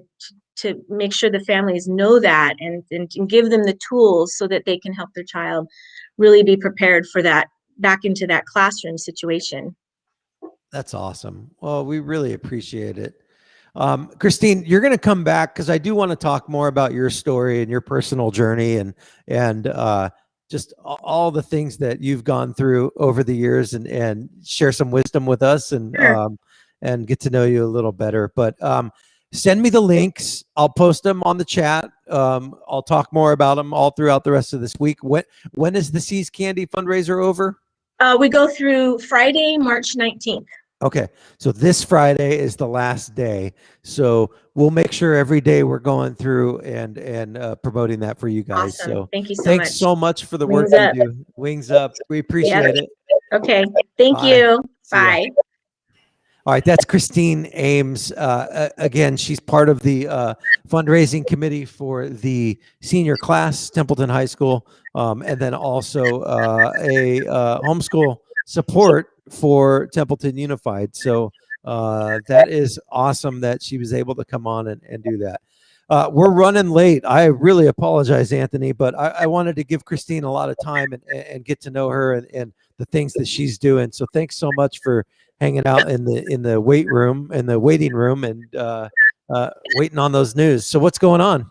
make sure the families know that and give them the tools so that they can help their child really be prepared for that, back into that classroom situation. That's awesome. Well, we really appreciate it. Christine, you're going to come back because I do want to talk more about your story and your personal journey and just all the things that you've gone through over the years and share some wisdom with us and Sure. And get to know you a little better. But send me the links. I'll post them on the chat. I'll talk more about them all throughout the rest of this week. When is the See's Candy fundraiser over? We go through Friday, March 19th. Okay, so this Friday is the last day. So we'll make sure every day we're going through and promoting that for you guys. Awesome. So thank you so thanks much. so much for the Wings work up. you do. Wings up. We appreciate it. Okay. Thank Bye. you. See ya. Bye. All right, that's Christine Ames. Again, she's part of the fundraising committee for the senior class, Templeton High School, and then also a homeschool support for Templeton Unified. So that is awesome that she was able to come on and do that. We're running late. I really apologize, Anthony, but I wanted to give Christine a lot of time and get to know her and the things that she's doing. So thanks so much for hanging out in the waiting room and waiting on those news. So what's going on?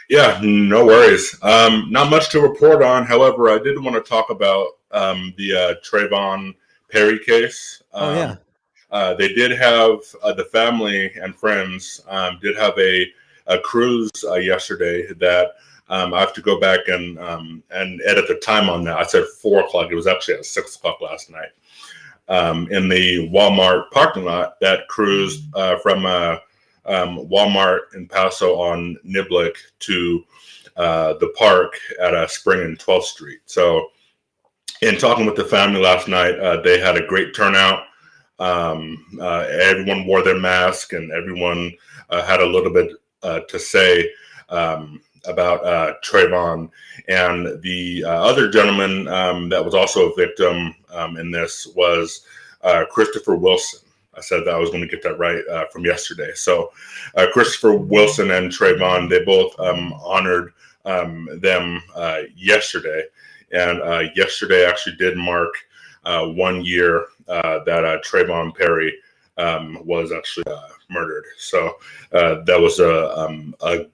Yeah, no worries. Not much to report on. However, I did want to talk about the Trayvon Perry case. They did have the family and friends did have a cruise yesterday that I have to go back and edit the time on that. I said 4 o'clock. It was actually at 6 o'clock last night. In the Walmart parking lot that cruised from Walmart in Paso on Niblick to the park at Spring and 12th Street. So in talking with the family last night, they had a great turnout. Everyone wore their mask and everyone had a little bit to say about Trayvon. And the other gentleman that was also a victim in this was Christopher Wilson. I said that I was going to get that right from yesterday. So Christopher Wilson and Trayvon, they both honored them yesterday. And yesterday actually did mark 1 year that Trayvon Perry was actually murdered. So that was a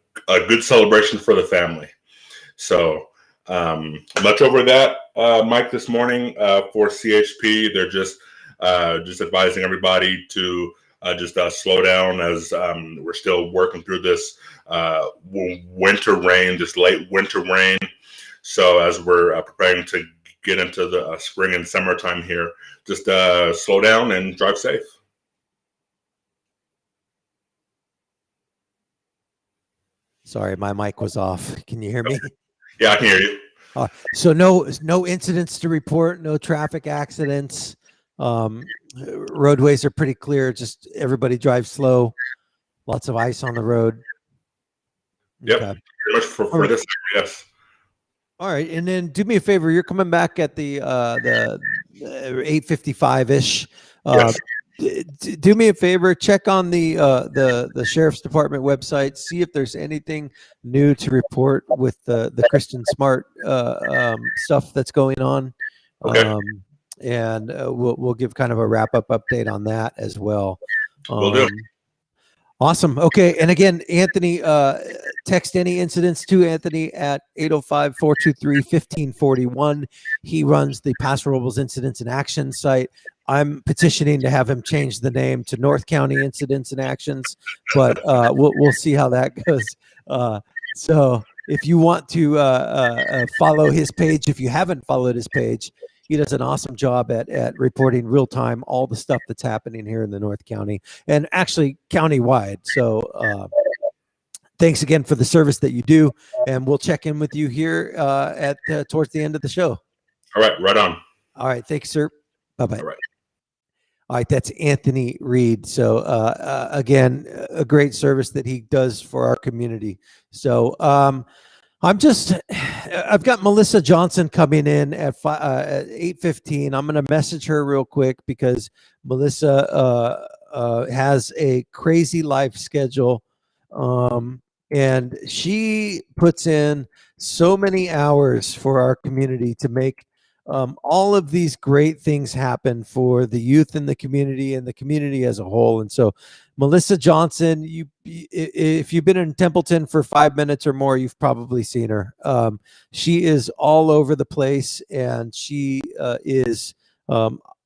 good celebration for the family. So much over that, Mike, this morning for CHP, they're just advising everybody to just slow down as we're still working through this winter rain, this late winter rain. So as we're preparing to get into the spring and summertime here, just slow down and drive safe. Sorry, my mic was off. Can you hear me? Yeah, I can hear you. So no incidents to report, no traffic accidents. Roadways are pretty clear. Just everybody drive slow. Lots of ice on the road. Yep. Okay. Pretty much for this, yes. All right, and then do me a favor. You're coming back at the 8:55-ish. Yes. Do me a favor. Check on the Sheriff's Department website. See if there's anything new to report with the Christian Smart stuff that's going on. Okay. And we'll give kind of a wrap-up update on that as well. Will do. Awesome. Okay. And again, Anthony, text any incidents to Anthony at 805-423-1541. He runs the Pastoral Rebels Incidents and Actions site. I'm petitioning to have him change the name to North County Incidents and Actions, but we'll see how that goes. So if you want to follow his page, if you haven't followed his page, he does an awesome job at reporting real time all the stuff that's happening here in the North County and actually countywide. So thanks again for the service that you do, and we'll check in with you here at towards the end of the show. All right, right on. All right, thanks, sir. Bye-bye. All right. All right, that's Anthony Reed. So again, a great service that he does for our community. So I've got Melissa Johnson coming in at 8:15. I'm going to message her real quick because Melissa has a crazy life schedule. And she puts in so many hours for our community to make all of these great things happen for the youth in the community and the community as a whole. And so Melissa Johnson, if you've been in Templeton for 5 minutes or more, you've probably seen her. She is all over the place, and she is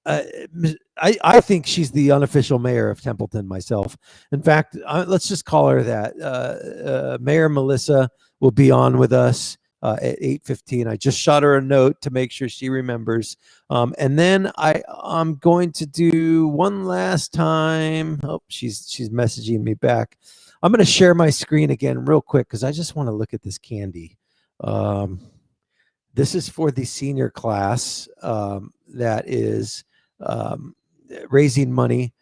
I think she's the unofficial mayor of Templeton myself. In fact, let's just call her that. Mayor Melissa will be on with us at 8:15. I just shot her a note to make sure she remembers. And then I'm going to do one last time. Oh, she's messaging me back. I'm going to share my screen again real quick because I just want to look at this candy. This is for the senior class that is raising money.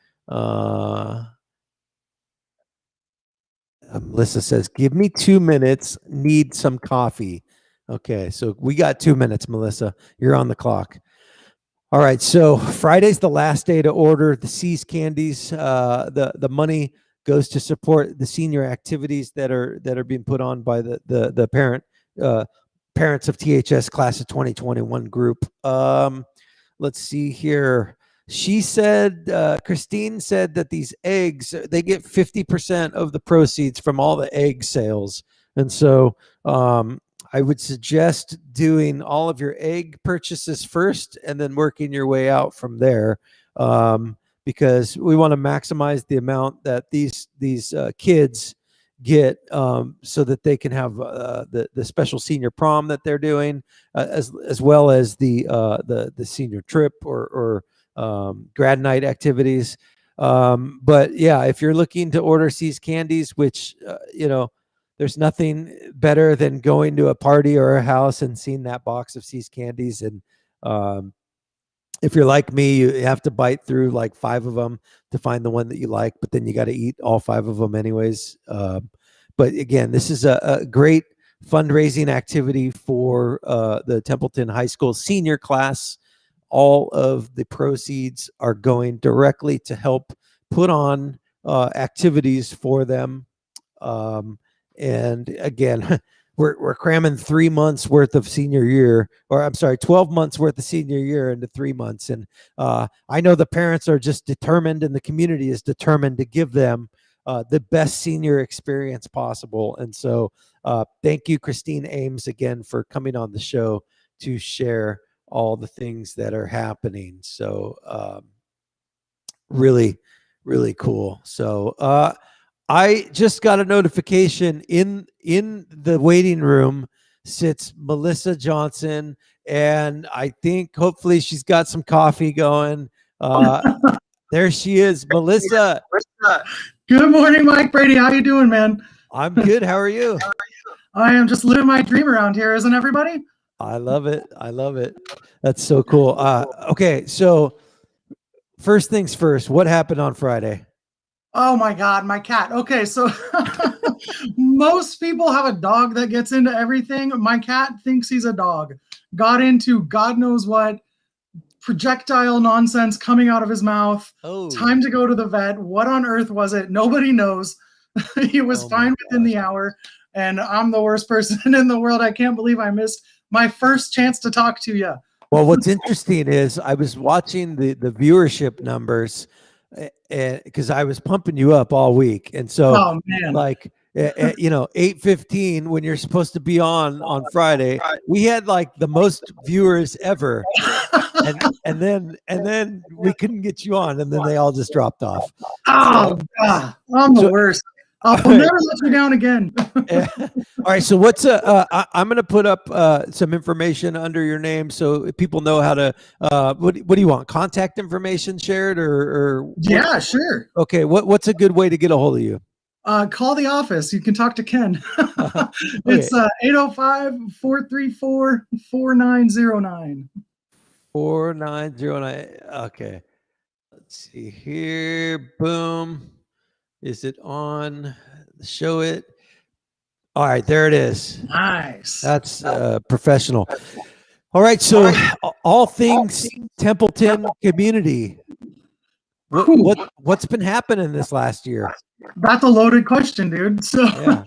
Melissa says, give me 2 minutes, need some coffee. Okay, so we got 2 minutes, Melissa. You're on the clock. All right, so Friday's the last day to order the See's candies. The money goes to support the senior activities that are being put on by the parents of THS class of 2021 group. Let's see here. She said, Christine said that these eggs, they get 50% of the proceeds from all the egg sales. And so I would suggest doing all of your egg purchases first and then working your way out from there, because we want to maximize the amount that these kids get so that they can have the special senior prom that they're doing, as well as the senior trip or grad night activities. But yeah, if you're looking to order See's candies, which there's nothing better than going to a party or a house and seeing that box of See's candies. And if you're like me, you have to bite through like 5 of them to find the one that you like, but then you got to eat all 5 of them anyways. But again, this is a great fundraising activity for the Templeton High School senior class. All of the proceeds are going directly to help put on activities for them. And again, we're cramming 3 months worth of senior year, or I'm sorry, 12 months worth of senior year into 3 months. And I know the parents are just determined, and the community is determined to give them the best senior experience possible. And so thank you, Christine Ames, again, for coming on the show to share all the things that are happening. So really, really cool. So I just got a notification in the waiting room sits Melissa Johnson, and I think hopefully she's got some coffee going. There she is, Melissa. Good morning, Mike Brady. How you doing, man? I'm good. How are you? I am just living my dream around here, isn't everybody? I love it. I love it. That's so cool. Okay, so first things first, what happened on Friday? Oh my God, my cat. Okay, so most people have a dog that gets into everything. My cat thinks he's a dog. Got into God knows what projectile nonsense coming out of his mouth. Oh. Time to go to the vet. What on earth was it? Nobody knows. He was fine within the hour, and I'm the worst person in the world. I can't believe I missed my first chance to talk to you. Well, what's interesting is I was watching the viewership numbers, and because I was pumping you up all week, and so like 8:15 when you're supposed to be on Friday, we had like the most viewers ever, and then we couldn't get you on, and then they all just dropped off. Oh God, I'm the worst. I'll never let you down again. All right. So I'm going to put up some information under your name so people know how to, what do you want? Contact information shared or Yeah, sure. Okay. What's a good way to get a hold of you? Call the office. You can talk to Ken. Okay. It's 805-434-4909. 4909. Okay. Let's see here. Boom. Is it on? Show it. All right, there it is. Nice. That's professional. All right, so all things Templeton community. What's been happening this last year? That's a loaded question, dude. So, Yeah.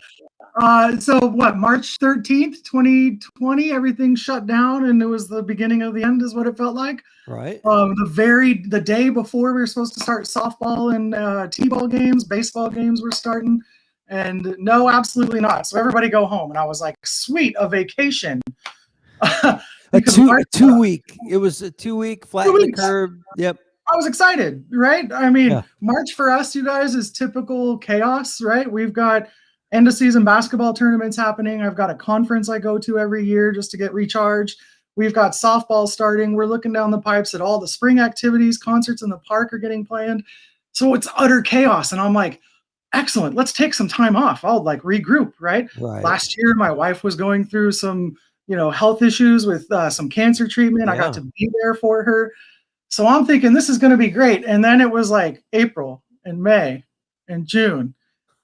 So what? March 13th, 2020, everything shut down, and it was the beginning of the end, is what it felt like. Right. The day before we were supposed to start softball and t-ball games, baseball games were starting, and no, absolutely not. So everybody go home, and I was like, sweet, a vacation. A 2 week. It was a 2 week flat the curve. Yep. I was excited, right? I mean, Yeah. March for us, you guys, is typical chaos, right? We've got end of season basketball tournaments happening. I've got a conference I go to every year just to get recharged. We've got softball starting. We're looking down the pipes at all the spring activities, concerts in the park are getting planned. So it's utter chaos. And I'm like, excellent, let's take some time off. I'll like regroup, right? Last year, my wife was going through some, health issues with some cancer treatment. Yeah. I got to be there for her. So I'm thinking this is going to be great. And then it was like April and May and June.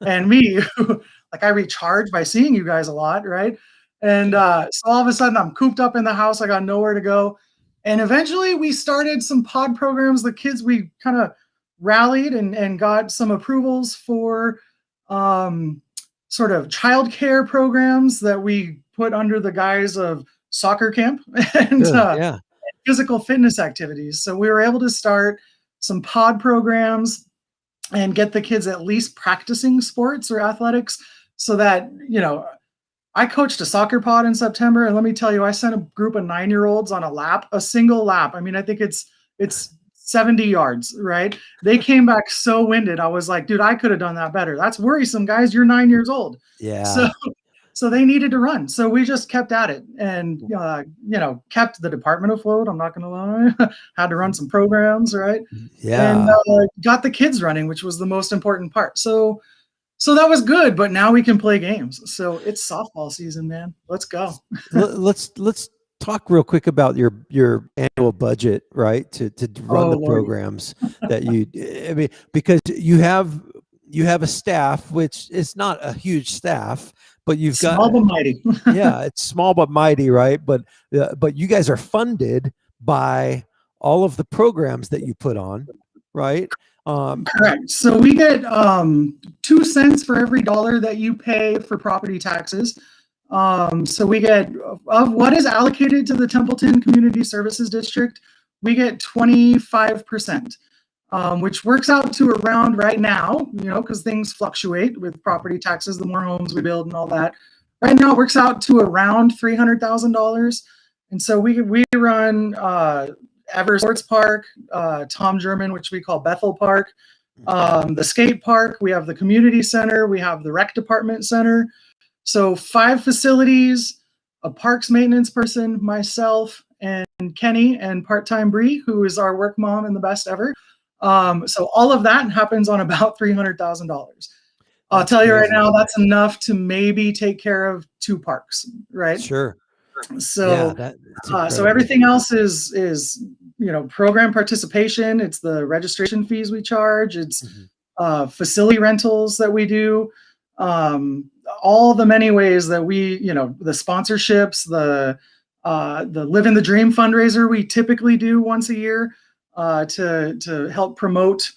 And me, like I recharge by seeing you guys a lot, right? And so all of a sudden I'm cooped up in the house. I got nowhere to go. And eventually we started some pod programs. The kids, we kind of rallied and got some approvals for sort of childcare programs that we put under the guise of soccer camp and physical fitness activities. So we were able to start some pod programs and get the kids at least practicing sports or athletics so that, I coached a soccer pod in September, and let me tell you, I sent a group of 9-year-olds on a single lap. I mean, I think it's 70 yards, right? They came back so winded. I was like, dude, I could have done that better. That's worrisome, guys. You're 9 years old. Yeah. So they needed to run. So we just kept at it and, kept the department afloat. I'm not going to lie. Had to run some programs, right? Yeah. And got the kids running, which was the most important part. So that was good, but now we can play games. So it's softball season, man. Let's go. Let's talk real quick about your annual budget, right? To run the programs that because you have a staff, which is not a huge staff, but you've got small but mighty. Yeah, it's small but mighty, right? But you guys are funded by all of the programs that you put on, right? Correct. So we get 2 cents for every dollar that you pay for property taxes. So we get, of what is allocated to the Templeton Community Services District, we get 25%, which works out to around right now, because things fluctuate with property taxes, the more homes we build and all that. Right now it works out to around $300,000. And so we run Ever Sports Park, Tom German, which we call Bethel Park, the skate park, we have the community center, we have the rec department center. So 5 facilities, a parks maintenance person, myself, and Kenny, and part-time Bree, who is our work mom and the best ever. So all of that happens on about $300,000. I'll tell you right now, that's enough to maybe take care of 2 parks, right? Sure. So, so everything else is program participation. It's the registration fees we charge. It's facility rentals that we do. All the many ways that we, the sponsorships, the Live in the Dream fundraiser we typically do once a year to help promote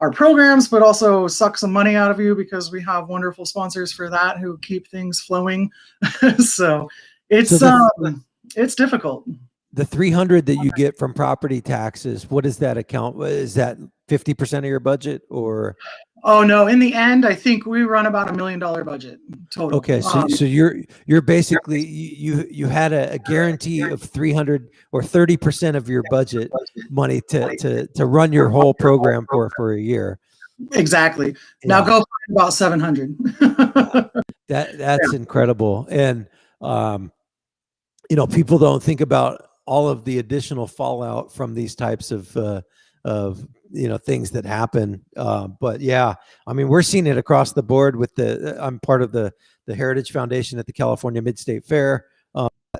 our programs, but also suck some money out of you because we have wonderful sponsors for that who keep things flowing. So it's difficult. The $300 that you get from property taxes, what does that account? Is that 50% of your budget or? Oh no! In the end, I think we run about $1 million budget total. Okay, so you're basically you had a guarantee of 300 or 30% of your budget money to run your whole program for a year. Exactly. Now Yeah. go find about 700. That's incredible. And people don't think about all of the additional fallout from these types of things that happen. But yeah, I mean, we're seeing it across the board with I'm part of the Heritage Foundation at the California Mid-State Fair,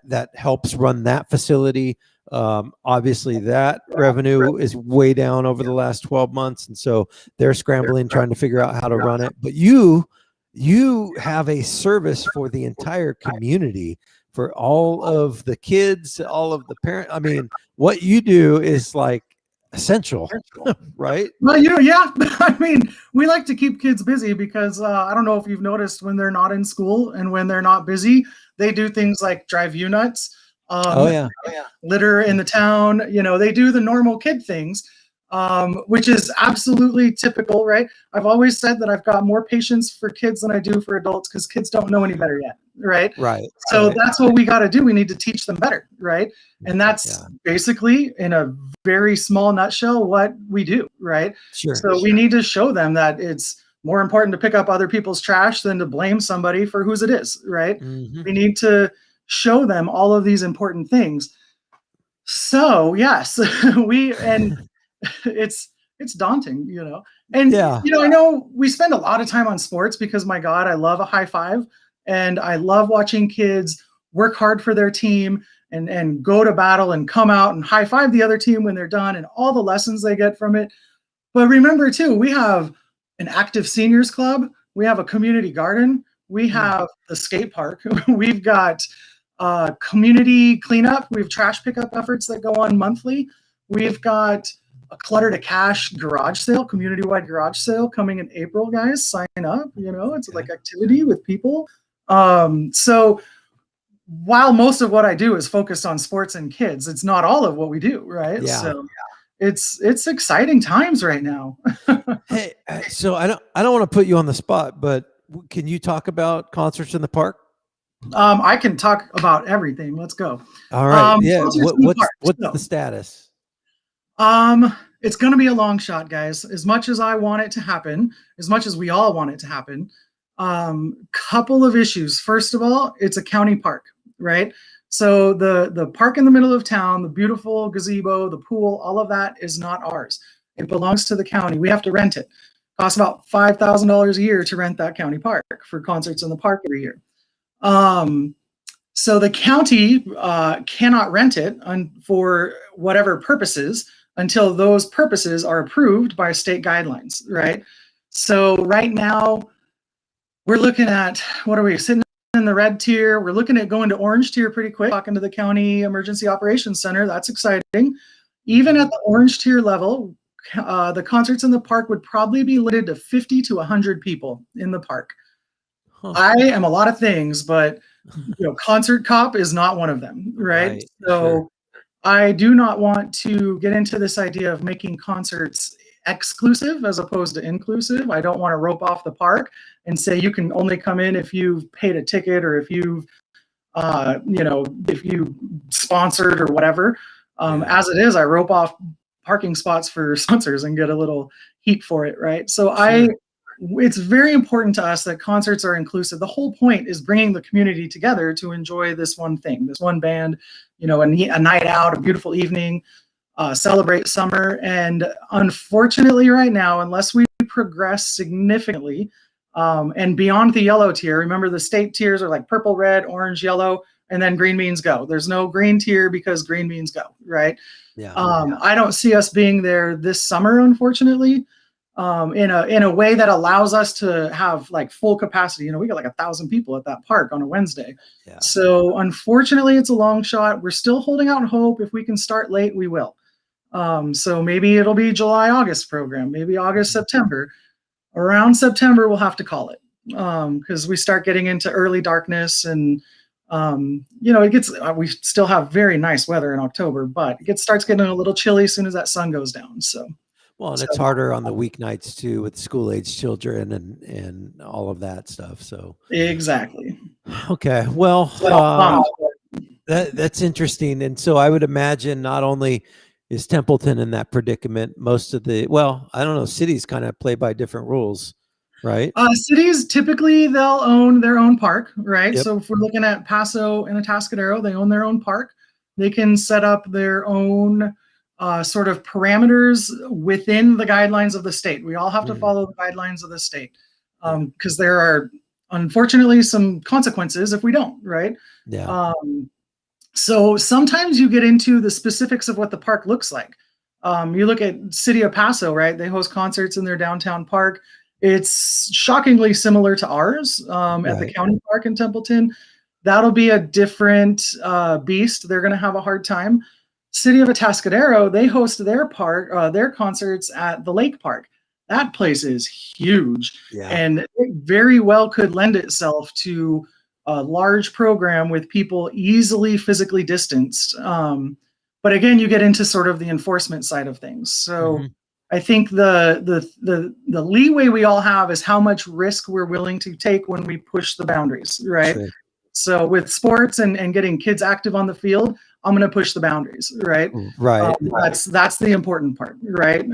that helps run that facility. Obviously that revenue is way down over the last 12 months. And so they're scrambling, trying to figure out how to run it. But you have a service for the entire community, for all of the kids, all of the parents. I mean, what you do is like essential, right? Well, yeah. I mean, we like to keep kids busy because I don't know if you've noticed, when they're not in school and when they're not busy, they do things like drive you nuts. Oh yeah. Litter in the town. They do the normal kid things, which is absolutely typical, right? I've always said that I've got more patience for kids than I do for adults, because kids don't know any better yet, right? Right. So right. that's what we got to do. We need to teach them better, right? And that's basically, in a very small nutshell, what we do, right? Sure. So we need to show them that it's more important to pick up other people's trash than to blame somebody for whose it is, right? Mm-hmm. We need to show them all of these important things. So yes, it's daunting, and Yeah. I know we spend a lot of time on sports because, my God, I love a high five, and I love watching kids work hard for their team and go to battle and come out and high five the other team when they're done, and all the lessons they get from it. But remember too, we have an active seniors club, we have a community garden, we have the skate park, we've got community cleanup, we have trash pickup efforts that go on monthly, we've got a Clutter to Cash garage sale, community-wide garage sale coming in April. Guys, sign up. It's like activity with people. So while most of what I do is focused on sports and kids, it's not all of what we do, right? Yeah. So it's exciting times right now. Hey, so I don't want to put you on the spot, but can you talk about Concerts in the Park? I can talk about everything. Let's go. All right. Yeah. What's So, the status? It's going to be a long shot, guys. As much as I want it to happen, as much as we all want it to happen, couple of issues. First of all, it's a county park, right? So the park in the middle of town, the beautiful gazebo, the pool, all of that is not ours. It belongs to the county. We have to rent it. Costs about $5,000 a year to rent that county park for Concerts in the Park every year. So the county cannot rent it for whatever purposes until those purposes are approved by state guidelines, right? So right now, we're looking at, what are we, sitting in the red tier? We're looking at going to orange tier pretty quick, talking to the County Emergency Operations Center. That's exciting. Even at the orange tier level, the Concerts in the Park would probably be limited to 50 to 100 people in the park. Huh. I am a lot of things, but concert cop is not one of them, right? So sure. I do not want to get into this idea of making concerts exclusive as opposed to inclusive. I don't want to rope off the park and say you can only come in if you've paid a ticket or if you've, if you sponsored or whatever. As it is, I rope off parking spots for sponsors and get a little heat for it, right? So sure. It's very important to us that concerts are inclusive. The whole point is bringing the community together to enjoy this one thing, this one band, a night out, a beautiful evening, celebrate summer. And unfortunately right now, unless we progress significantly and beyond the yellow tier, remember the state tiers are like purple, red, orange, yellow, and then green means go. There's no green tier because green means go, right? Yeah. I don't see us being there this summer, unfortunately. In a way that allows us to have like full capacity. We got like 1,000 people at that park on a Wednesday. Yeah. So unfortunately, it's a long shot. We're still holding out hope. If we can start late, we will. So maybe it'll be July, August program, maybe August, September. Around September, we'll have to call it because we start getting into early darkness and it gets, we still have very nice weather in October, but it starts getting a little chilly as soon as that sun goes down. So. Well, and it's harder on the weeknights too with school-age children and all of that stuff. So exactly. Okay. Well, that's interesting. And so I would imagine not only is Templeton in that predicament? Most of the, well, I don't know, cities kind of play by different rules, right? Cities typically they'll own their own park, right? Yep. So if we're looking at Paso and Atascadero, they own their own park. They can set up their own sort of parameters within the guidelines of the state. We all have to follow the guidelines of the state because there are unfortunately some consequences if we don't, right? Yeah. So sometimes you get into the specifics of what the park looks like. You look at City of Paso, right? They host concerts in their downtown park. It's shockingly similar to ours at the county park in Templeton. That'll be a different beast. They're going to have a hard time. City of Atascadero, they host their park, their concerts at the Lake Park. That place is huge, and it very well could lend itself to a large program with people easily physically distanced. But again, you get into sort of the enforcement side of things. So I think the leeway we all have is how much risk we're willing to take when we push the boundaries, right? Sure. So with sports and getting kids active on the field, I'm going to push the boundaries, right? Right. That's the important part, right?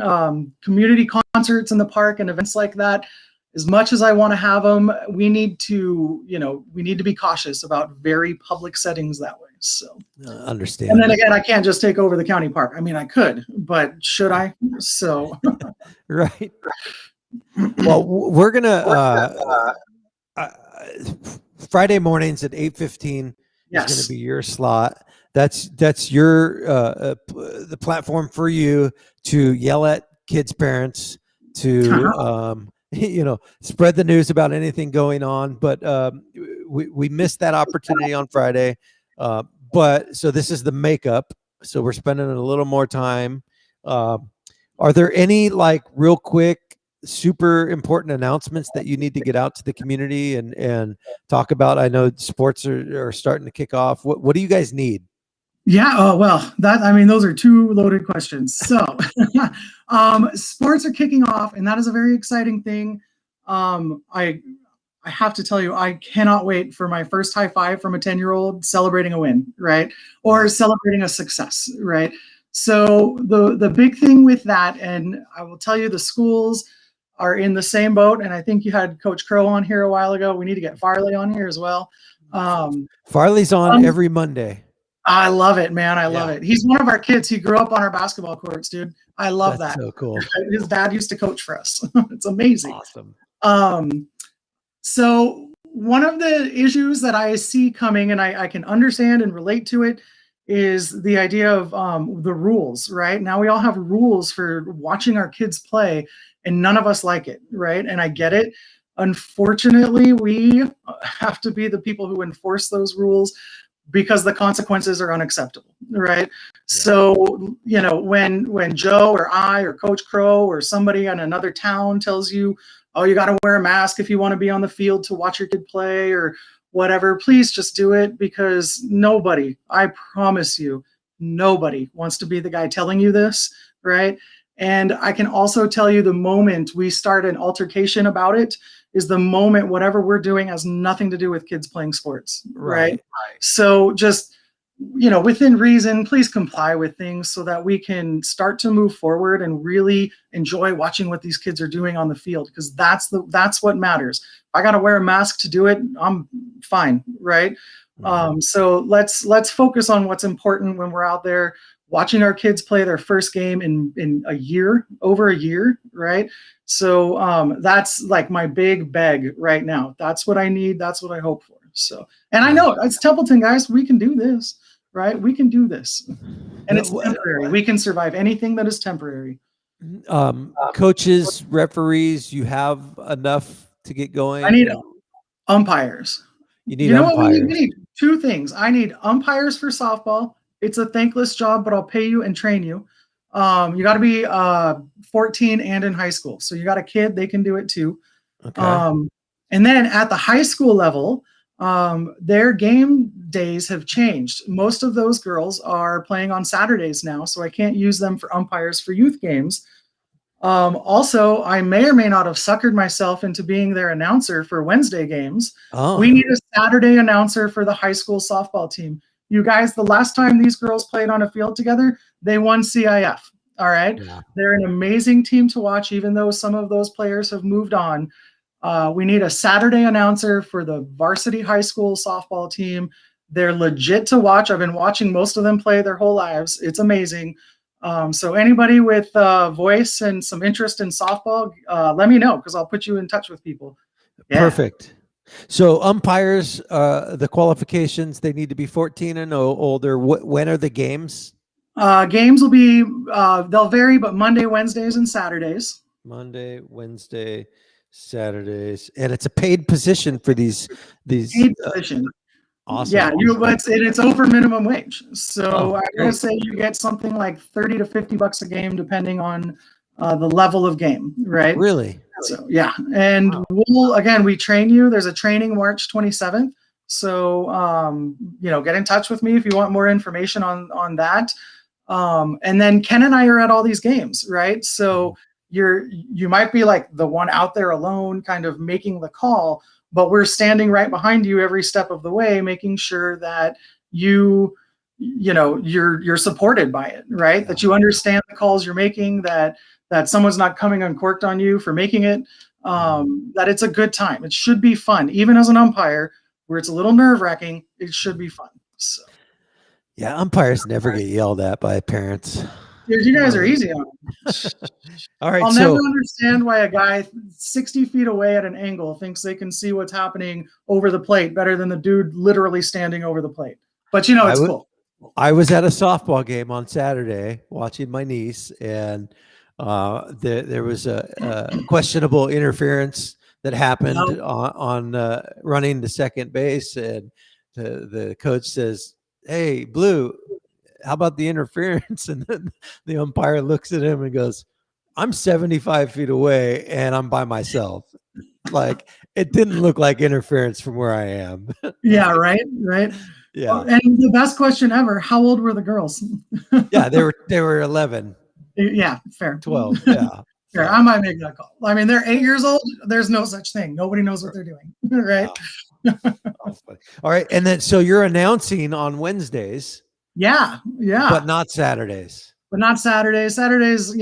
Community concerts in the park and events like that, as much as I want to have them, we need to be cautious about very public settings that way. So understand. And then again, I can't just take over the county park. I mean, I could, but should I? So right. Well, we're gonna Friday mornings at 8:15 is going to be your slot. That's your the platform for you to yell at kids' parents, to spread the news about anything going on. But we missed that opportunity on Friday. But so this is the makeup. So we're spending a little more time. Are there any like real quick, super important announcements that you need to get out to the community and talk about? I know sports are starting to kick off. What do you guys need? Yeah, well, those are two loaded questions. So sports are kicking off, and that is a very exciting thing. I have to tell you, I cannot wait for my first high five from a 10-year-old celebrating a win, right? Or celebrating a success, right? So the big thing with that, and I will tell you, the schools are in the same boat, and I think you had Coach Crow on here a while ago. We need to get Farley on here as well. Farley's on every Monday. I love it, man. I love it. He's one of our kids. He grew up on our basketball courts, dude. I love that. So cool. His dad used to coach for us. It's amazing. Awesome. So one of the issues that I see coming, and I can understand and relate to it, is the idea of the rules, right? Now we all have rules for watching our kids play, and none of us like it, right? And I get it. Unfortunately, we have to be the people who enforce those rules because the consequences are unacceptable, right? So, when Joe or I or Coach Crow or somebody in another town tells you, oh, you got to wear a mask if you want to be on the field to watch your kid play or whatever, please just do it, because nobody, I promise you, nobody wants to be the guy telling you this, right? And I can also tell you, the moment we start an altercation about it is the moment whatever we're doing has nothing to do with kids playing sports, right? So just, within reason, please comply with things so that we can start to move forward and really enjoy watching what these kids are doing on the field, because that's what matters. If I got to wear a mask to do it, I'm fine, right? So let's focus on what's important when we're out there watching our kids play their first game in over a year, right? So that's like my big beg right now. That's what I need. That's what I hope for. So, and I know it's Templeton, guys. We can do this, right? We can do this, and it's temporary. We can survive anything that is temporary. Coaches, referees, you have enough to get going? I need umpires. You need umpires. What we need? Two things. I need umpires for softball. It's a thankless job, but I'll pay you and train you. You got to be 14 and in high school. So you got a kid, they can do it too. Okay. And then at the high school level, their game days have changed. Most of those girls are playing on Saturdays now, so I can't use them for umpires for youth games. Also, I may or may not have suckered myself into being their announcer for Wednesday games. We need a Saturday announcer for the high school softball team. You guys, the last time these girls played on a field together, they won CIF. All right. Yeah. They're an amazing team to watch, even though some of those players have moved on. We need a Saturday announcer for the varsity high school softball team. They're legit to watch. I've been watching most of them play their whole lives. It's amazing. So anybody with voice and some interest in softball, let me know, because I'll put you in touch with people. Yeah. Perfect. So umpires, the qualifications, they need to be 14 and older. When are the games? Games will be, they'll vary, but Monday, Wednesdays, and Saturdays. Monday, Wednesday, Saturdays. And it's a paid position for these Paid position. awesome. Yeah, it's over minimum wage. So I'm great. gonna say you get something like 30 to 50 bucks a game, depending on the level of game, right? Really? So yeah, and we train you. There's a training March 27th. So get in touch with me if you want more information on that. And then Ken and I are at all these games, right? So you might be like the one out there alone, kind of making the call, but we're standing right behind you every step of the way, making sure that you're supported by it, right? That you understand the calls you're making, that someone's not coming uncorked on you for making it, that it's a good time. It should be fun. Even as an umpire, where it's a little nerve-wracking, it should be fun. So. Yeah, umpires never get yelled at by parents. Dude, you guys are easy on them. All right. I'll never understand why a guy 60 feet away at an angle thinks they can see what's happening over the plate better than the dude literally standing over the plate. But it's cool. I was at a softball game on Saturday watching my niece, and there was a questionable interference that happened on running to second base, and the coach says, "Hey, Blue, how about the interference?" And then the umpire looks at him and goes, "I'm 75 feet away and I'm by myself." Like, it didn't look like interference from where I am. Yeah, right. Yeah. And the best question ever, how old were the girls? Yeah, they were 11. Yeah, fair. 12. Yeah. Fair. I might make that call. I mean, they're 8 years old. There's no such thing. Nobody knows what they're doing. Right. All right. And then, so you're announcing on Wednesdays. Yeah. But not Saturdays. Saturdays, I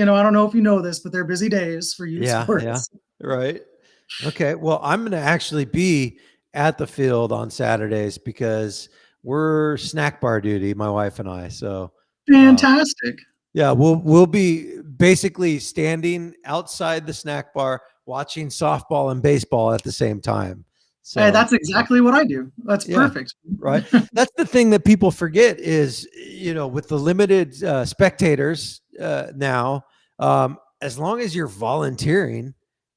don't know if you know this, but they're busy days for youth sports. Yeah. Right. Okay. Well, I'm going to actually be at the field on Saturdays because we're snack bar duty, my wife and I. So fantastic. Yeah, we'll be basically standing outside the snack bar watching softball and baseball at the same time. So hey, that's exactly what I do. That's perfect. Right. That's the thing that people forget is, with the limited spectators now, as long as you're volunteering,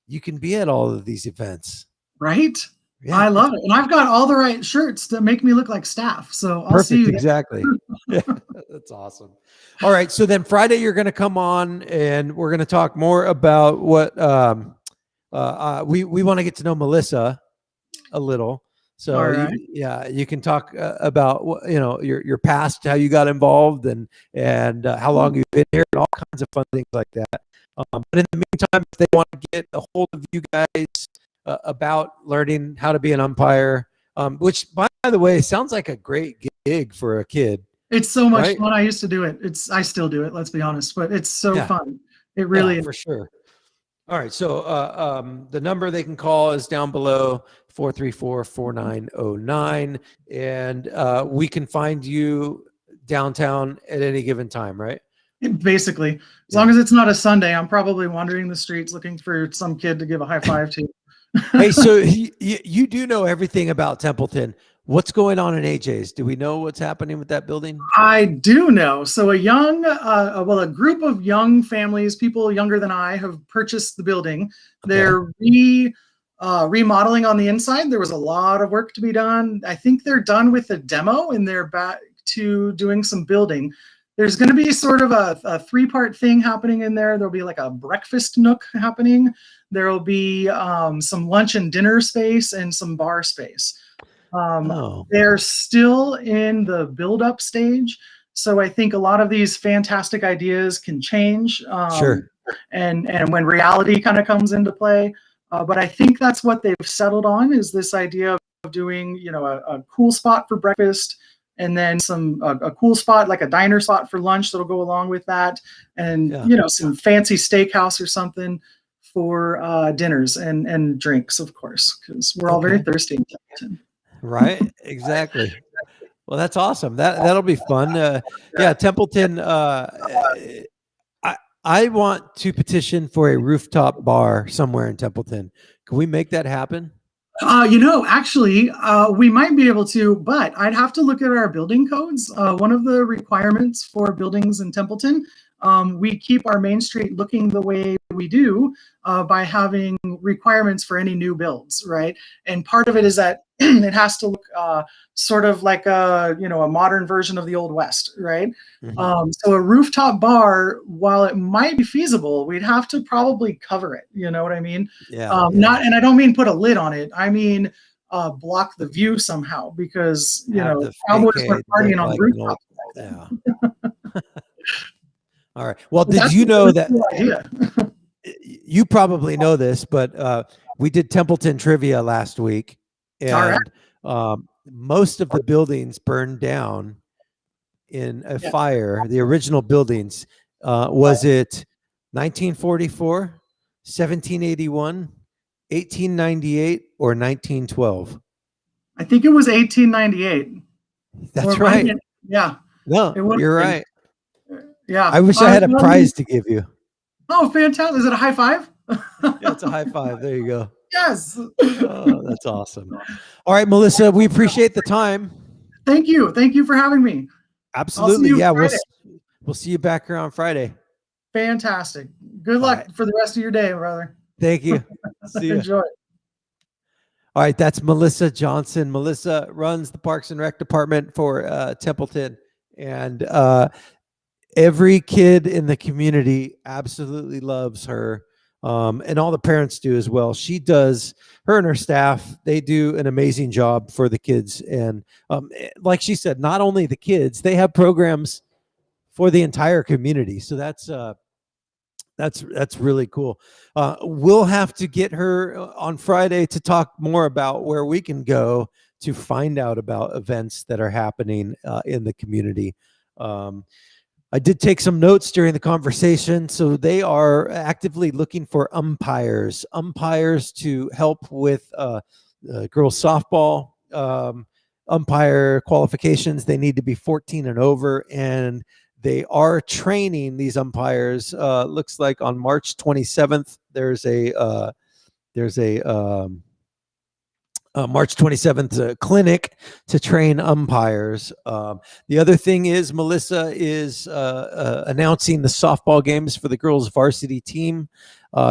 you can be at all of these events. Right. Yeah. I love it. And I've got all the right shirts that make me look like staff. So I'll see you. Exactly. Yeah, that's awesome. All right. So then Friday, you're going to come on and we're going to talk more about what we want to get to know Melissa a little. So right. you can talk about your past, how you got involved, and how long you've been here, and all kinds of fun things like that. But in the meantime, if they want to get a hold of you guys about learning how to be an umpire, which by the way sounds like a great gig for a kid. It's so much fun. I used to do it. I still do it. Let's be honest, but it's so fun. It really is. For sure. All right. So the number they can call is down below, 434-4909. And we can find you downtown at any given time, right? Basically, as long as it's not a Sunday, I'm probably wandering the streets looking for some kid to give a high five to. Hey, so you do know everything about Templeton. What's going on in AJ's? Do we know what's happening with that building? I do know. So a group of young families, people younger than I, have purchased the building. They're remodeling on the inside. There was a lot of work to be done. I think they're done with the demo and they're back to doing some building. There's going to be sort of a three-part thing happening in there. There'll be like a breakfast nook happening. There'll be some lunch and dinner space and some bar space. They're still in the build-up stage. So I think a lot of these fantastic ideas can change. Sure. And when reality kind of comes into play. But I think that's what they've settled on, is this idea of doing, a cool spot for breakfast, and then a cool spot like a diner spot for lunch that'll go along with that, and some fancy steakhouse or something for dinners and drinks, of course, because we're all very thirsty in Templeton. Right, exactly. Well, that's awesome. That'll be fun. Yeah, Templeton. I want to petition for a rooftop bar somewhere in Templeton. Can we make that happen? Actually, we might be able to, but I'd have to look at our building codes. One of the requirements for buildings in Templeton, we keep our main street looking the way we do by having requirements for any new builds, right? And part of it is that it has to look sort of like a modern version of the Old West, right? Mm-hmm. So a rooftop bar, while it might be feasible, we'd have to probably cover it. You know what I mean? Yeah. And I don't mean put a lid on it. I mean block the view somehow, because cowboys are partying on rooftops. Yeah. All right. Well, did you know that? You probably know this, but we did Templeton trivia last week, and most of the buildings burned down in a fire. The original buildings, was it 1944, 1781, 1898, or 1912? I think it was 1898. That's right. Yeah. No, you're right. Yeah. I wish I had a prize to give you. Oh, fantastic. Is it a high five? Yeah, it's a high five. There you go. Yes. Oh, that's awesome. All right, Melissa, we appreciate the time. Thank you. Thank you for having me. Absolutely. Yeah, we'll see you back here on Friday. Fantastic. Good luck for the rest of your day, brother. Thank you. See you. Enjoy. All right, that's Melissa Johnson. Melissa runs the Parks and Rec department for Templeton, and every kid in the community absolutely loves her, and all the parents do as well. Her and her staff, they do an amazing job for the kids. And like she said, not only the kids, they have programs for the entire community. So that's really cool. We'll have to get her on Friday to talk more about where we can go to find out about events that are happening in the community. I did take some notes during the conversation. So they are actively looking for umpires to help with girls softball umpire qualifications. They need to be 14 and over, and they are training these umpires. Looks like on March 27th, there's a March 27th clinic to train umpires. The other thing is Melissa is announcing the softball games for the girls varsity team.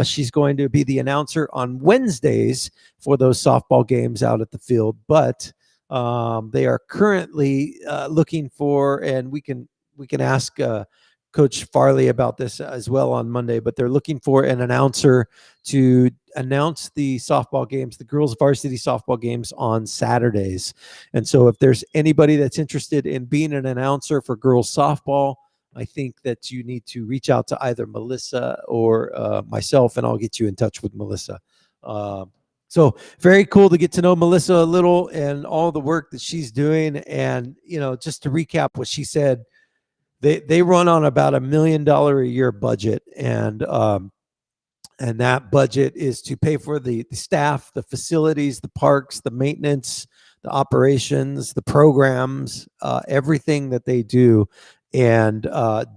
She's going to be the announcer on Wednesdays for those softball games out at the field, but they are currently looking for, and we can ask Coach Farley about this as well on Monday, but they're looking for an announcer to announce the softball games, the girls varsity softball games on Saturdays. And so if there's anybody that's interested in being an announcer for girls softball, I think that you need to reach out to either Melissa or myself, and I'll get you in touch with Melissa. So very cool to get to know Melissa a little and all the work that she's doing. And, just to recap what she said, they run on about $1 million a year budget, and that budget is to pay for the staff, the facilities, the parks, the maintenance, the operations, the programs, everything that they do. And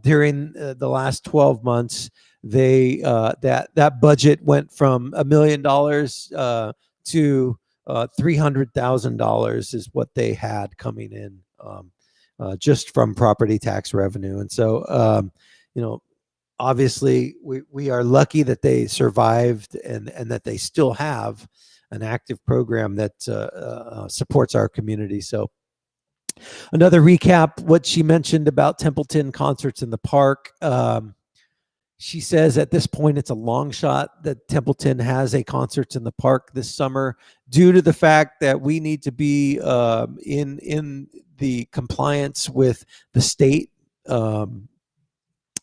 during the last 12 months, that budget went from $1 million to $300,000 is what they had coming in. Just from property tax revenue. And so, obviously we are lucky that they survived and that they still have an active program that supports our community. So another recap, what she mentioned about Templeton Concerts in the Park. She says at this point, it's a long shot that Templeton has a Concerts in the Park this summer due to the fact that we need to be in the compliance with the state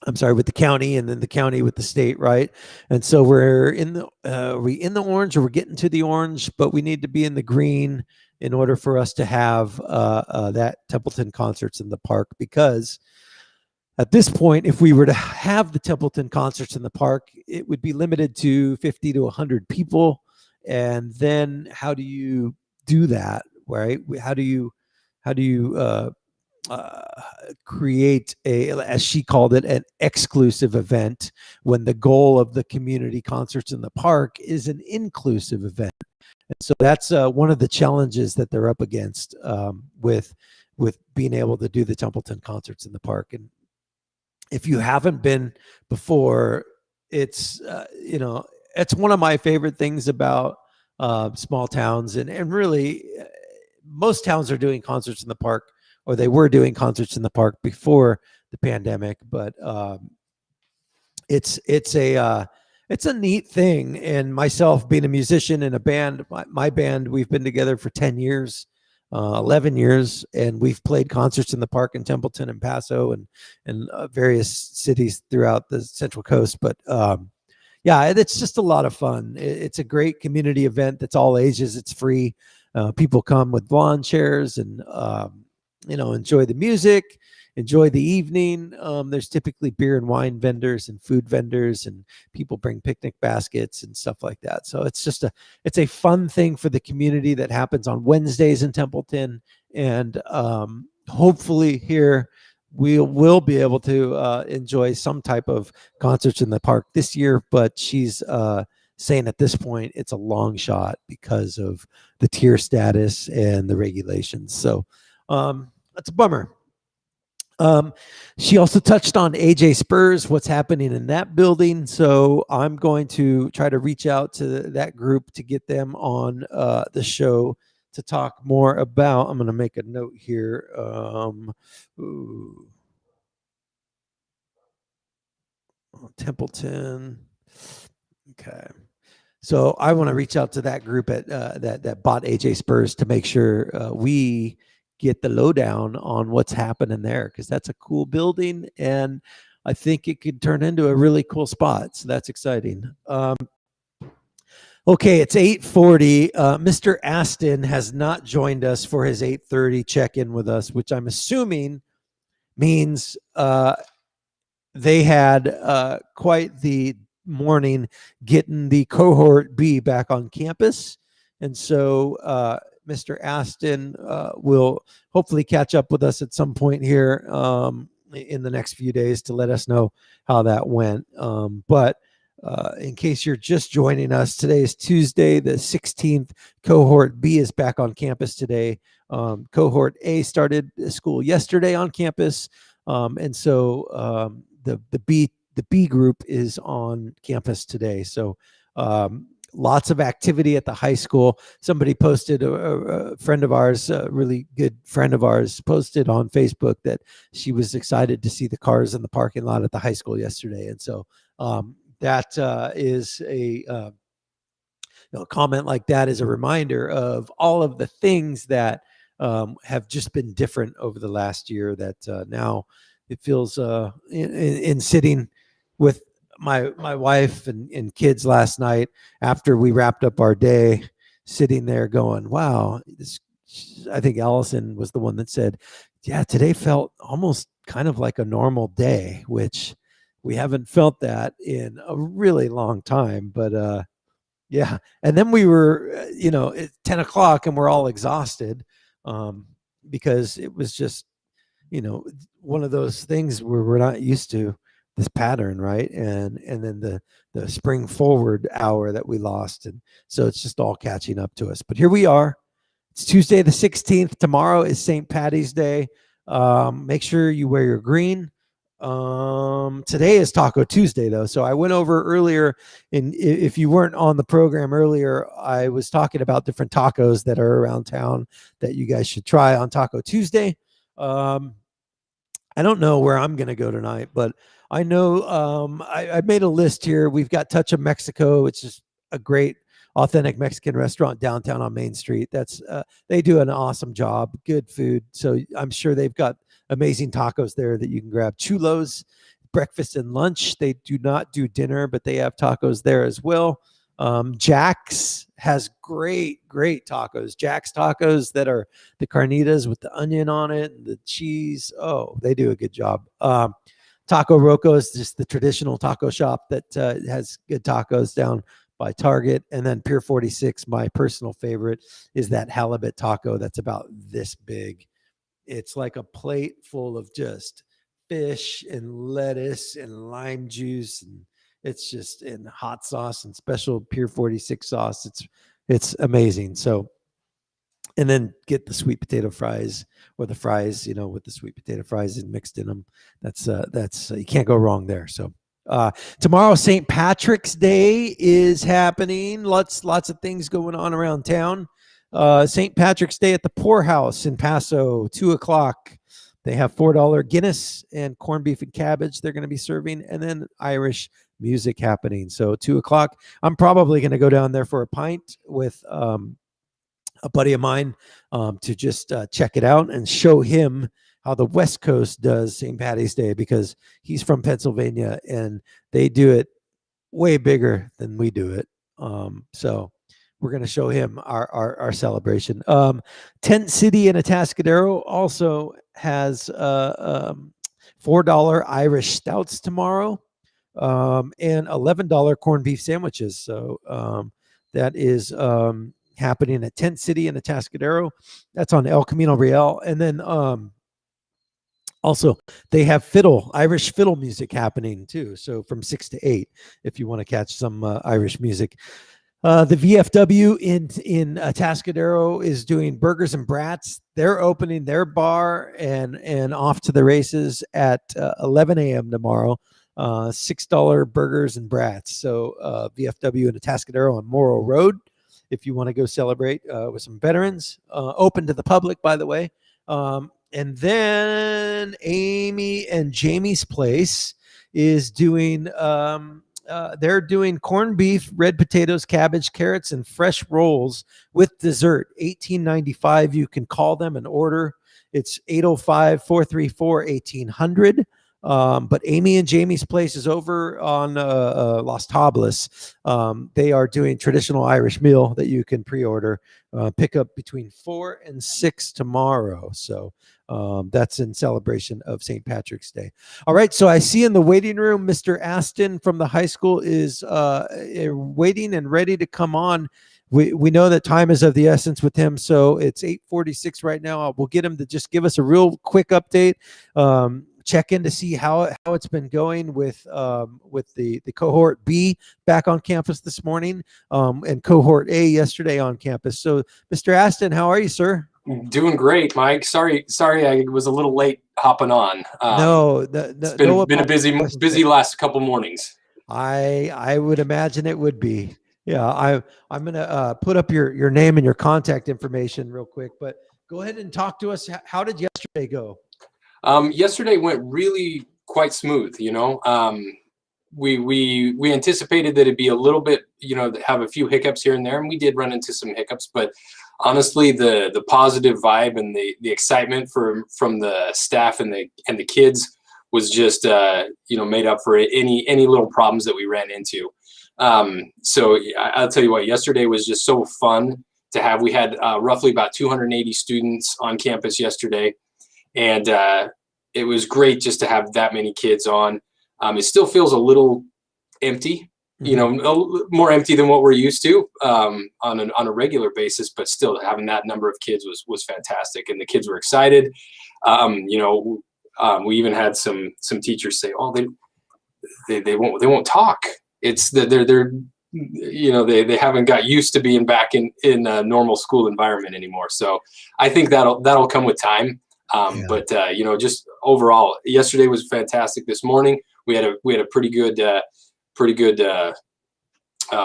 I'm sorry, with the county, and then the county with the state, right? And so we're in the we in the orange, or we're getting to the orange, but we need to be in the green in order for us to have that Templeton Concerts in the Park. Because at this point, if we were to have the Templeton Concerts in the Park, it would be limited to 50 to 100 people. And then how do you do that, right? How do you create a, as she called it, an exclusive event, when the goal of the community concerts in the park is an inclusive event? And so that's one of the challenges that they're up against, with being able to do the Templeton Concerts in the Park. And if you haven't been before, it's it's one of my favorite things about small towns, and really most towns are doing concerts in the park, or they were doing concerts in the park before the pandemic. But it's a neat thing. And myself being a musician in a band, my band, we've been together for 10 years, 11 years, and we've played concerts in the park in Templeton and Paso and various cities throughout the Central Coast. But yeah, it's just a lot of fun. It's a great community event that's all ages. It's free. People come with lawn chairs and enjoy the music, enjoy the evening. There's typically beer and wine vendors and food vendors, and people bring picnic baskets and stuff like that. So it's a fun thing for the community that happens on Wednesdays in Templeton. And hopefully here we'll be able to enjoy some type of concerts in the park this year. But she's saying at this point it's a long shot because of the tier status and the regulations. So that's a bummer. She also touched on AJ Spurs, what's happening in that building. So I'm going to try to reach out to that group to get them on the show to talk more about. I'm going to make a note here. Templeton. Okay. So I want to reach out to that group at that bought AJ Spurs to make sure we get the lowdown on what's happening there, because that's a cool building, and I think it could turn into a really cool spot. So that's exciting. Okay, it's 8:40. Mr. Aston has not joined us for his 8:30 check-in with us, which I'm assuming means they had quite the morning getting the cohort B back on campus. And so Mr. Aston will hopefully catch up with us at some point here in the next few days to let us know how that went. But in case you're just joining us, today is Tuesday, the 16th. Cohort B is back on campus today. Cohort A started school yesterday on campus. And so the B group is on campus today. So lots of activity at the high school. Somebody posted, a friend of ours, a really good friend of ours, posted on Facebook that she was excited to see the cars in the parking lot at the high school yesterday. And so that is a comment like that is a reminder of all of the things that have just been different over the last year, that now it feels in sitting with my wife and kids last night after we wrapped up our day, sitting there going, wow, I think Allison was the one that said, yeah, today felt almost kind of like a normal day, which we haven't felt that in a really long time. But yeah. And then we were, at 10 o'clock and we're all exhausted because it was just, one of those things where we're not used to this pattern, right? And then the spring forward hour that we lost. And so it's just all catching up to us. But here we are. It's Tuesday the 16th. Tomorrow is St. Patty's Day. Make sure you wear your green. Today is Taco Tuesday, though. So I went over earlier, and if you weren't on the program earlier, I was talking about different tacos that are around town that you guys should try on Taco Tuesday. I don't know where I'm going to go tonight, but I know I made a list here. We've got Touch of Mexico, which is a great authentic Mexican restaurant downtown on Main Street. They do an awesome job, good food. So I'm sure they've got amazing tacos there that you can grab. Chulos, breakfast and lunch. They do not do dinner, but they have tacos there as well. Jack's has great tacos. Jack's tacos that are the carnitas with the onion on it and the cheese. Oh, they do a good job. Taco Roco is just the traditional taco shop that has good tacos down by Target. And then Pier 46, my personal favorite, is that halibut taco that's about this big. It's like a plate full of just fish and lettuce and lime juice, and it's just in hot sauce and special Pier 46 sauce. It's amazing. So, and then get the sweet potato fries, or the fries, with the sweet potato fries and mixed in them. That's you can't go wrong there. So tomorrow, St. Patrick's Day is happening. Lots of things going on around town. St. Patrick's Day at the Poorhouse in Paso, 2:00. They have $4 Guinness and corned beef and cabbage they're going to be serving, and then Irish music happening. So 2:00. I'm probably going to go down there for a pint with a buddy of mine to just check it out and show him how the West Coast does St. Patty's Day, because he's from Pennsylvania and they do it way bigger than we do it. So we're going to show him our celebration. Tent City in Atascadero also has $4 Irish stouts tomorrow, and $11 corned beef sandwiches. So that is happening at Tent City in Atascadero. That's on El Camino Real. And then also they have Irish fiddle music happening too. So from 6 to 8, if you want to catch some Irish music. The VFW in Atascadero is doing Burgers and Brats. They're opening their bar and off to the races at 11 a.m. tomorrow. $6 Burgers and Brats. So VFW in Atascadero on Morrow Road, if you want to go celebrate with some veterans. Open to the public, by the way. And then Amy and Jamie's Place is doing they're doing corned beef, red potatoes, cabbage, carrots, and fresh rolls with dessert. $18.95. You can call them and order. It's 805-434-1800. But Amy and Jamie's Place is over on Las Tablas. They are doing traditional Irish meal that you can pre-order. Pick up between 4 and 6 tomorrow. So that's in celebration of St. Patrick's Day. All right. So I see in the waiting room, Mr. Aston from the high school is waiting and ready to come on. We know that time is of the essence with him. So it's 8:46 right now. We'll get him to just give us a real quick update. Check in to see how it's been going with the cohort B back on campus this morning, and cohort A yesterday on campus. So, Mr. Aston, how are you, sir? Doing great, Mike. Sorry, I was a little late hopping on. It's been a busy last couple mornings. I would imagine it would be. Yeah, I'm gonna put up your name and your contact information real quick, but go ahead and talk to us. How did yesterday go? Yesterday went really quite smooth. We anticipated that it'd be a little bit, have a few hiccups here and there, and we did run into some hiccups. But honestly, the positive vibe and the excitement from the staff and the kids was just made up for any little problems that we ran into. So I'll tell you what, yesterday was just so fun to have. We had roughly about 280 students on campus yesterday. And it was great just to have that many kids on. It still feels a little empty, more empty than what we're used to on a regular basis, but still having that number of kids was fantastic. And the kids were excited. We even had some teachers say, "Oh, they won't talk." It's that they haven't got used to being back in a normal school environment anymore. So I think that'll come with time. But just overall, yesterday was fantastic. This morning we had a pretty good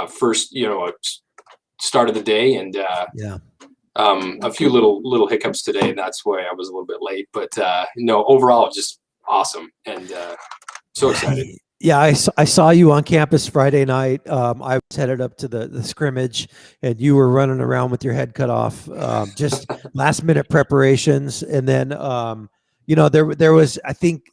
first start of the day, and a few little hiccups today, and that's why I was a little bit late. But overall just awesome, and so excited. Yeah, I saw you on campus Friday night. I was headed up to the scrimmage, and you were running around with your head cut off, just last minute preparations. And then, there was, I think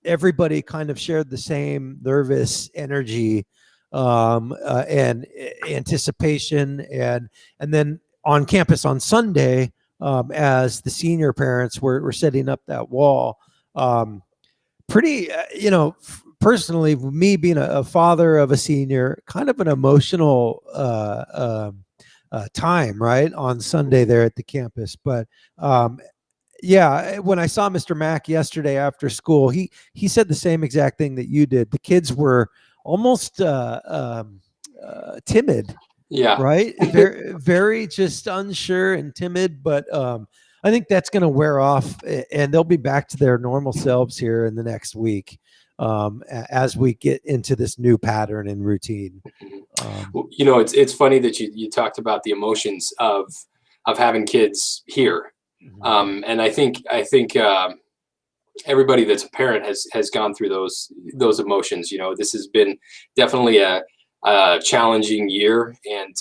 everybody kind of shared the same nervous energy and anticipation, and then on campus on Sunday, as the senior parents were setting up that wall, pretty personally, me being a father of a senior, kind of an emotional time, right, on Sunday there at the campus. But yeah, when I saw Mr. Mack yesterday after school, he said the same exact thing that you did. The kids were almost timid, Yeah. right? Very, very just unsure and timid. But I think that's going to wear off, and they'll be back to their normal selves here in the next week, as we get into this new pattern and routine. Well, it's funny that you talked about the emotions of having kids here. And I think everybody that's a parent has gone through those emotions. This has been definitely a challenging year, and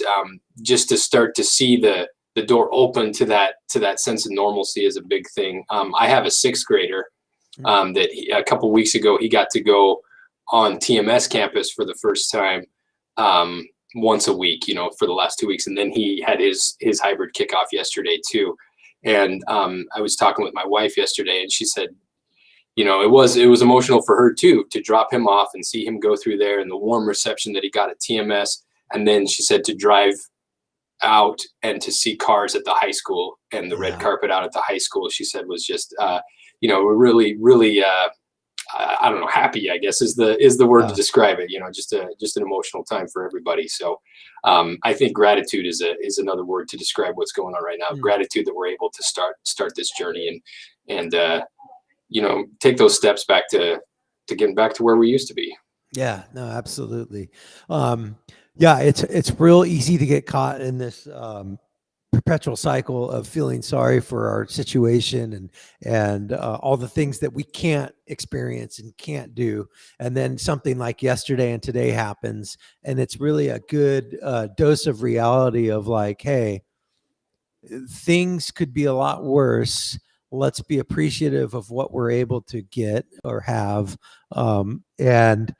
just to start to see the door open to that sense of normalcy is a big thing. I have a 6th grader that a couple weeks ago, he got to go on TMS campus for the first time once a week, for the last 2 weeks, and then he had his hybrid kickoff yesterday too. And I was talking with my wife yesterday, and she said, it was emotional for her too, to drop him off and see him go through there, and the warm reception that he got at TMS. And then she said to drive out and to see cars at the high school and the red carpet out at the high school, she said was just, we're really, really, I don't know, happy, I guess is the word to describe it, just an emotional time for everybody. So I think gratitude is another word to describe what's going on right now. Gratitude that we're able to start this journey and take those steps back to getting back to where we used to be. Yeah, no, absolutely. Yeah, it's real easy to get caught in this perpetual cycle of feeling sorry for our situation and all the things that we can't experience and can't do. And then something like yesterday and today happens, and it's really a good dose of reality of like, hey, things could be a lot worse. Let's be appreciative of what we're able to get or have, and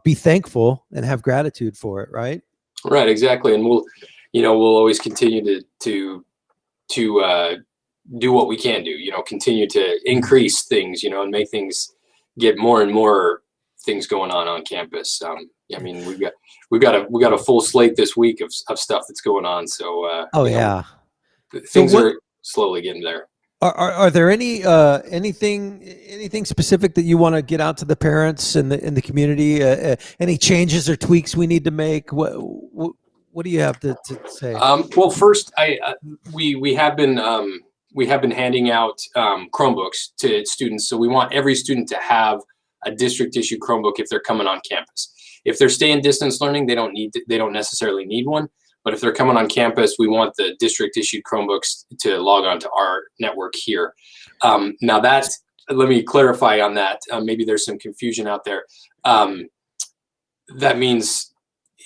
be thankful and have gratitude for it. Right. Right. Exactly. And we'll always continue to do what we can do, continue to increase things, and make things get more and more things going on campus. I mean, we've got a full slate this week of stuff that's going on. So, things are slowly getting there. Are there anything specific that you want to get out to the parents and the community? Any changes or tweaks we need to make? What do you have to say? Well, first, we have been handing out Chromebooks to students. So we want every student to have a district issued Chromebook if they're coming on campus. If they're staying distance learning, they don't necessarily need one. But if they're coming on campus, we want the district issued Chromebooks to log on to our network here. Now let me clarify on that. Maybe there's some confusion out there. That means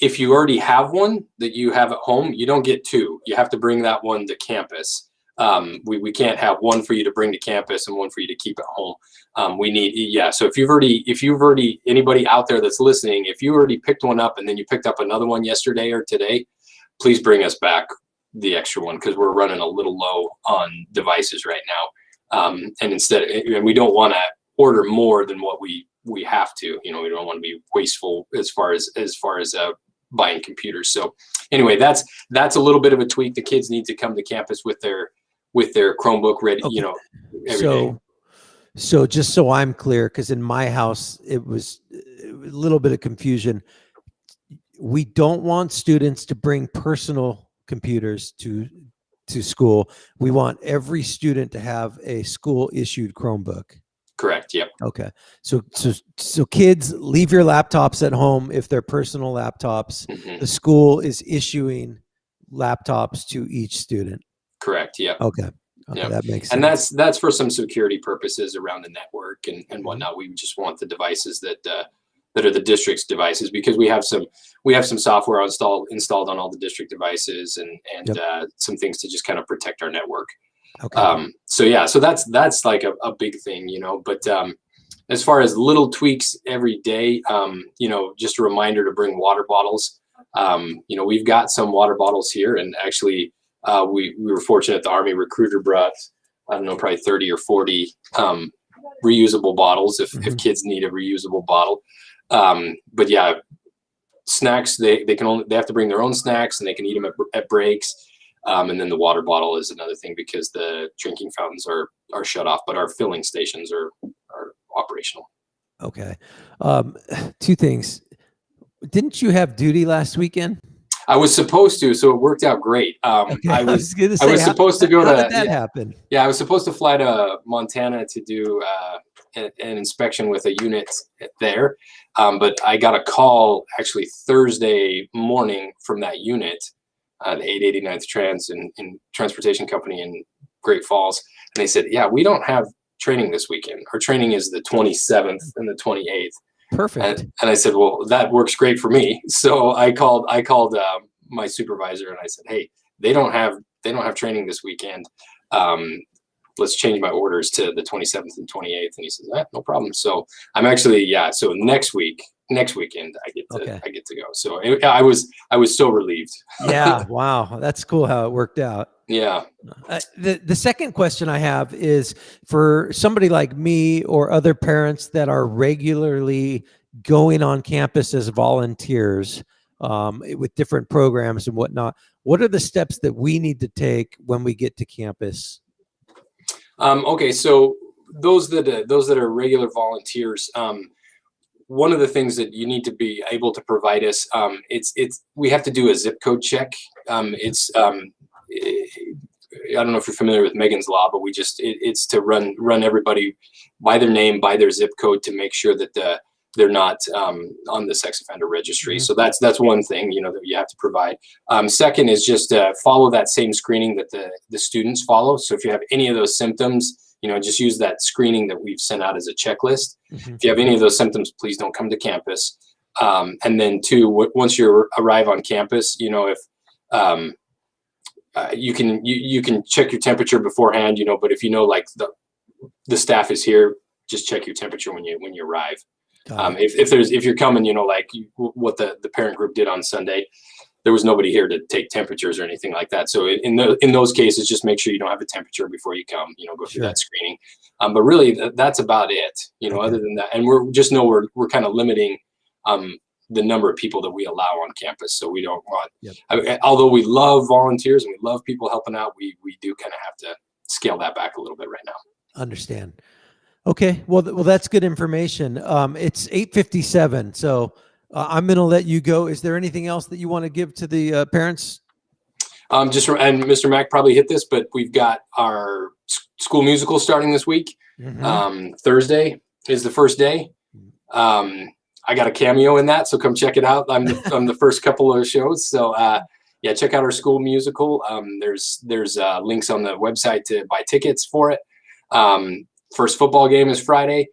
if you already have one that you have at home, you don't get 2. You have to bring that one to campus. We can't have one for you to bring to campus and one for you to keep at home. So if you've already, anybody out there that's listening, if you already picked one up and then you picked up another one yesterday or today, please bring us back the extra one, because we're running a little low on devices right now. And we don't want to order more than what we have to. We don't want to be wasteful as far as buying computers. So anyway, that's a little bit of a tweak. The kids need to come to campus with their Chromebook ready. Okay. Every day. So just so I'm clear, because in my house it was a little bit of confusion. We don't want students to bring personal computers to school. We want every student to have a school issued Chromebook. Correct. Yep. Okay. So kids, leave your laptops at home if they're personal laptops. Mm-hmm. The school is issuing laptops to each student. Correct. Yep. Okay. Yep. That makes sense. And that's for some security purposes around the network and whatnot. We just want the devices that are the district's devices, because we have some software installed on all the district devices and some things to just kind of protect our network. Okay. So that's like a big thing, but as far as little tweaks every day, just a reminder to bring water bottles. We've got some water bottles here, and actually we were fortunate the Army recruiter brought, I don't know, probably 30 or 40 reusable bottles if kids need a reusable bottle. But yeah, snacks, they have to bring their own snacks, and they can eat them at breaks. And then the water bottle is another thing, because the drinking fountains are shut off, but our filling stations are operational. Okay. Two things. Didn't you have duty last weekend? I was supposed to, so it worked out great. Okay. I was Supposed to go. How did that happen? Yeah, I was supposed to fly to Montana to do an inspection with a unit there, but I got a call actually Thursday morning from that unit, the 889th Trans and Transportation Company in Great Falls, and they said, "Yeah, we don't have training this weekend. Our training is the 27th and the 28th." Perfect. And I said, "Well, that works great for me." So I called my supervisor, and I said, "Hey, they don't have training this weekend. Let's change my orders to the 27th and 28th." And he says, "No problem." So I'm actually, so next weekend I get to go. So I was so relieved. Yeah. Wow. That's cool how it worked out. Yeah. The second question I have is for somebody like me or other parents that are regularly going on campus as volunteers with different programs and whatnot. What are the steps that we need to take when we get to campus? Okay, so those that are regular volunteers, one of the things that you need to be able to provide us, we have to do a zip code check. I don't know if you're familiar with Megan's Law, but it's to run everybody by their name, by their zip code, to make sure that they're not on the sex offender registry. So that's one thing, that you have to provide. Second is just follow that same screening that the students follow. So if you have any of those symptoms, just use that screening that we've sent out as a checklist. If you have any of those symptoms, please don't come to campus. And then two, once you arrive on campus, if you can check your temperature beforehand, but if like the staff is here, just check your temperature when you arrive. If you're coming, like what the parent group did on Sunday, there was nobody here to take temperatures or anything like that. So in those cases, just make sure you don't have a temperature before you come. Go through that screening. But really, that's about it. Other than that, and we're kind of limiting the number of people that we allow on campus. So we don't want. Although we love volunteers and we love people helping out, we do kind of have to scale that back a little bit right now. Understand. Okay. Well, that's good information. It's 8:57. So I'm going to let you go. Is there anything else that you want to give to the parents? And Mr. Mack probably hit this, but we've got our school musical starting this week. Thursday is the first day. I got a cameo in that, so come check it out. I'm the first couple of shows. So check out our school musical. There's links on the website to buy tickets for it. First football game is Friday.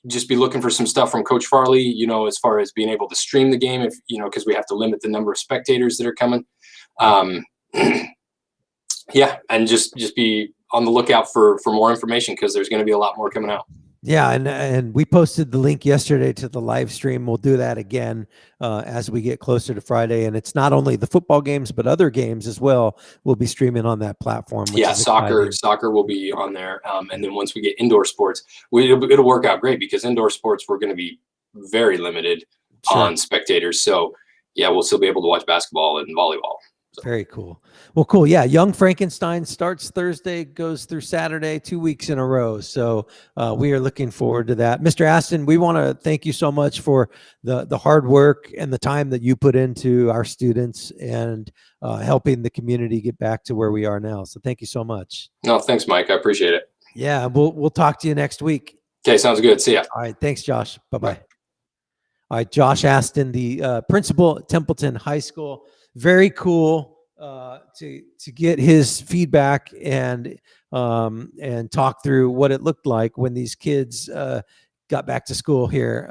Just be looking for some stuff from Coach Farley, as far as being able to stream the game, because we have to limit the number of spectators that are coming. And just be on the lookout for more information, because there's going to be a lot more coming out. Yeah, and we posted the link yesterday to the live stream. We'll do that again as we get closer to Friday. And it's not only the football games, but other games as well. We'll be streaming on that platform. Soccer will be on there. And then once we get indoor sports, it'll work out great, because indoor sports, we're going to be very limited on spectators. So we'll still be able to watch basketball and volleyball. So. Very cool. Well, cool. Yeah. Young Frankenstein starts Thursday, goes through Saturday, 2 weeks in a row. So we are looking forward to that. Mr. Aston, we want to thank you so much for the hard work and the time that you put into our students and helping the community get back to where we are now. So thank you so much. No, thanks, Mike. I appreciate it. Yeah. We'll talk to you next week. Okay. Sounds good. See ya. All right. Thanks, Josh. Bye-bye. All right. Josh Aston, the principal at Templeton High School. Very cool to get his feedback and talk through what it looked like when these kids got back to school here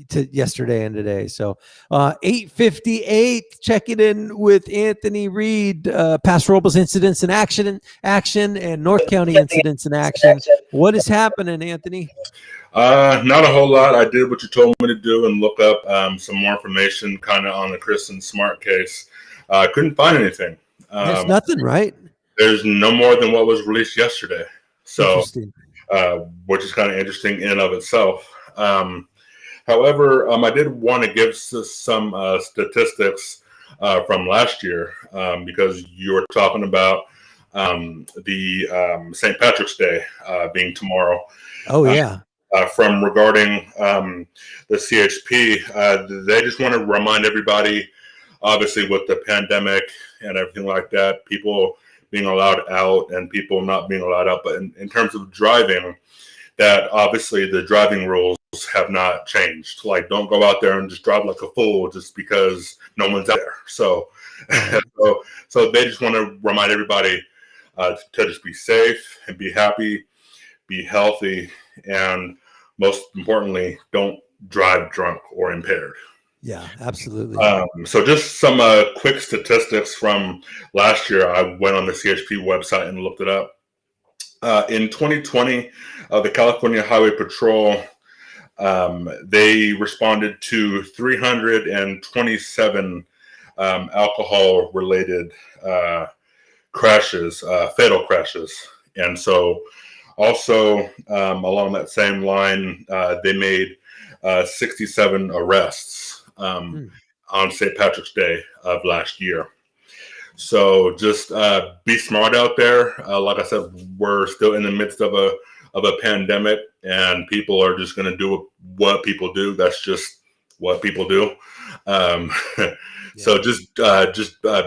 to yesterday and today. So 8:58, checking in with Anthony Reed, Paso Robles incidents in action, and North County incidents in action. What is happening, Anthony? Not a whole lot. I did what you told me to do and look up some more information kind of on the Kristen Smart case. I couldn't find anything. There's nothing, right? There's no more than what was released yesterday. So, Interesting. which is kind of interesting in and of itself. However, I did want to give some statistics from last year because you were talking about the St. Patrick's Day being tomorrow. Oh, yeah. From regarding the CHP, they just want to remind everybody, obviously with the pandemic and everything like that, people being allowed out and people not being allowed out. But in terms of driving, that obviously the driving rules have not changed. Like, don't go out there and just drive like a fool just because no one's out there. So, so they just want to remind everybody to just be safe and be happy, be healthy, and most importantly, don't drive drunk or impaired. Yeah, absolutely. So just some quick statistics from last year. I went on the CHP website and looked it up. In 2020, the California Highway Patrol, they responded to 327 alcohol-related crashes, fatal crashes. And so also along that same line, they made 67 arrests on St. Patrick's Day of last year. So just be smart out there. Like I said, we're still in the midst of a pandemic, and people are just going to do what people do. That's just what people do. So just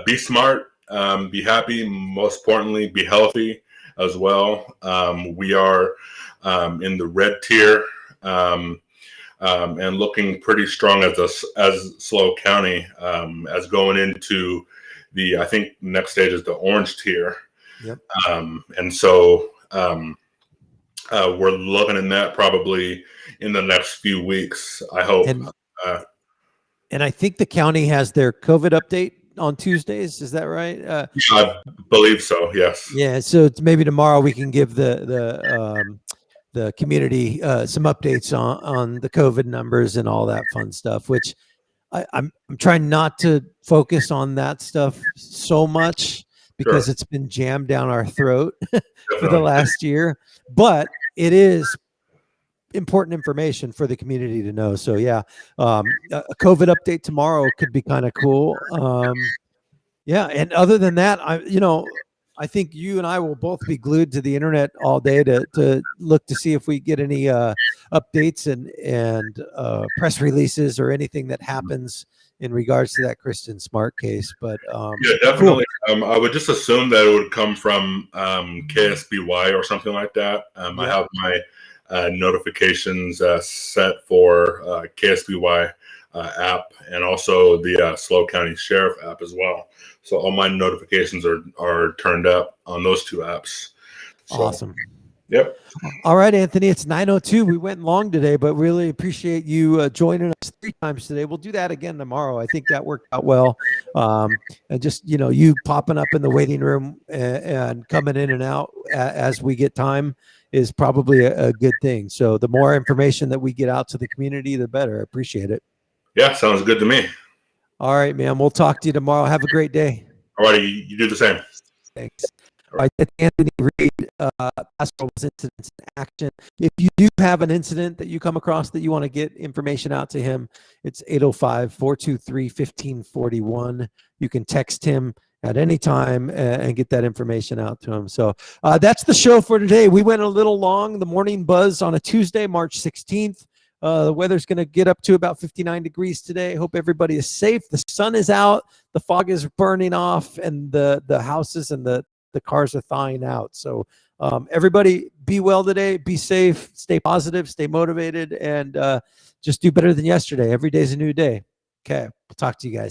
be smart, be happy. Most importantly, be healthy as well. We are in the red tier. And looking pretty strong as SLO County, as going into I think next stage is the orange tier. Yep. And so we're looking in that probably in the next few weeks, I hope. And I think the county has their COVID update on Tuesdays. Is that right? I believe so. Yes. Yeah. So it's maybe tomorrow we can give the community some updates on the COVID numbers and all that fun stuff, which I'm trying not to focus on that stuff so much because Sure. it's been jammed down our throat for the last year, but it is important information for the community to know. So yeah, a COVID update tomorrow could be kind of cool. Yeah. And other than that, I think you and I will both be glued to the internet all day to look to see if we get any updates and press releases or anything that happens in regards to that Kristen Smart case. But yeah, definitely. Cool. I would just assume that it would come from KSBY or something like that. I have my notifications set for KSBY app and also the SLO County Sheriff app as well. So all my notifications are turned up on those two apps. So, awesome. Yep. All right, Anthony, it's 9:02. We went long today, but really appreciate you joining us 3 times today. We'll do that again tomorrow. I think that worked out well. And just, you popping up in the waiting room and coming in and out as we get time is probably a good thing. So the more information that we get out to the community, the better. I appreciate it. Yeah, sounds good to me. All right, man. We'll talk to you tomorrow. Have a great day. All right, you do the same. Thanks. All right, that's Anthony Reed, Paso Robles Incidents in Action. If you do have an incident that you come across that you want to get information out to him, it's 805-423-1541. You can text him at any time and get that information out to him. So that's the show for today. We went a little long. The Morning Buzz on a Tuesday, March 16th. The weather's going to get up to about 59 degrees today. Hope everybody is safe. The sun is out. The fog is burning off, and the houses and the cars are thawing out. So everybody be well today. Be safe. Stay positive. Stay motivated. And just do better than yesterday. Every day is a new day. Okay. We'll talk to you guys.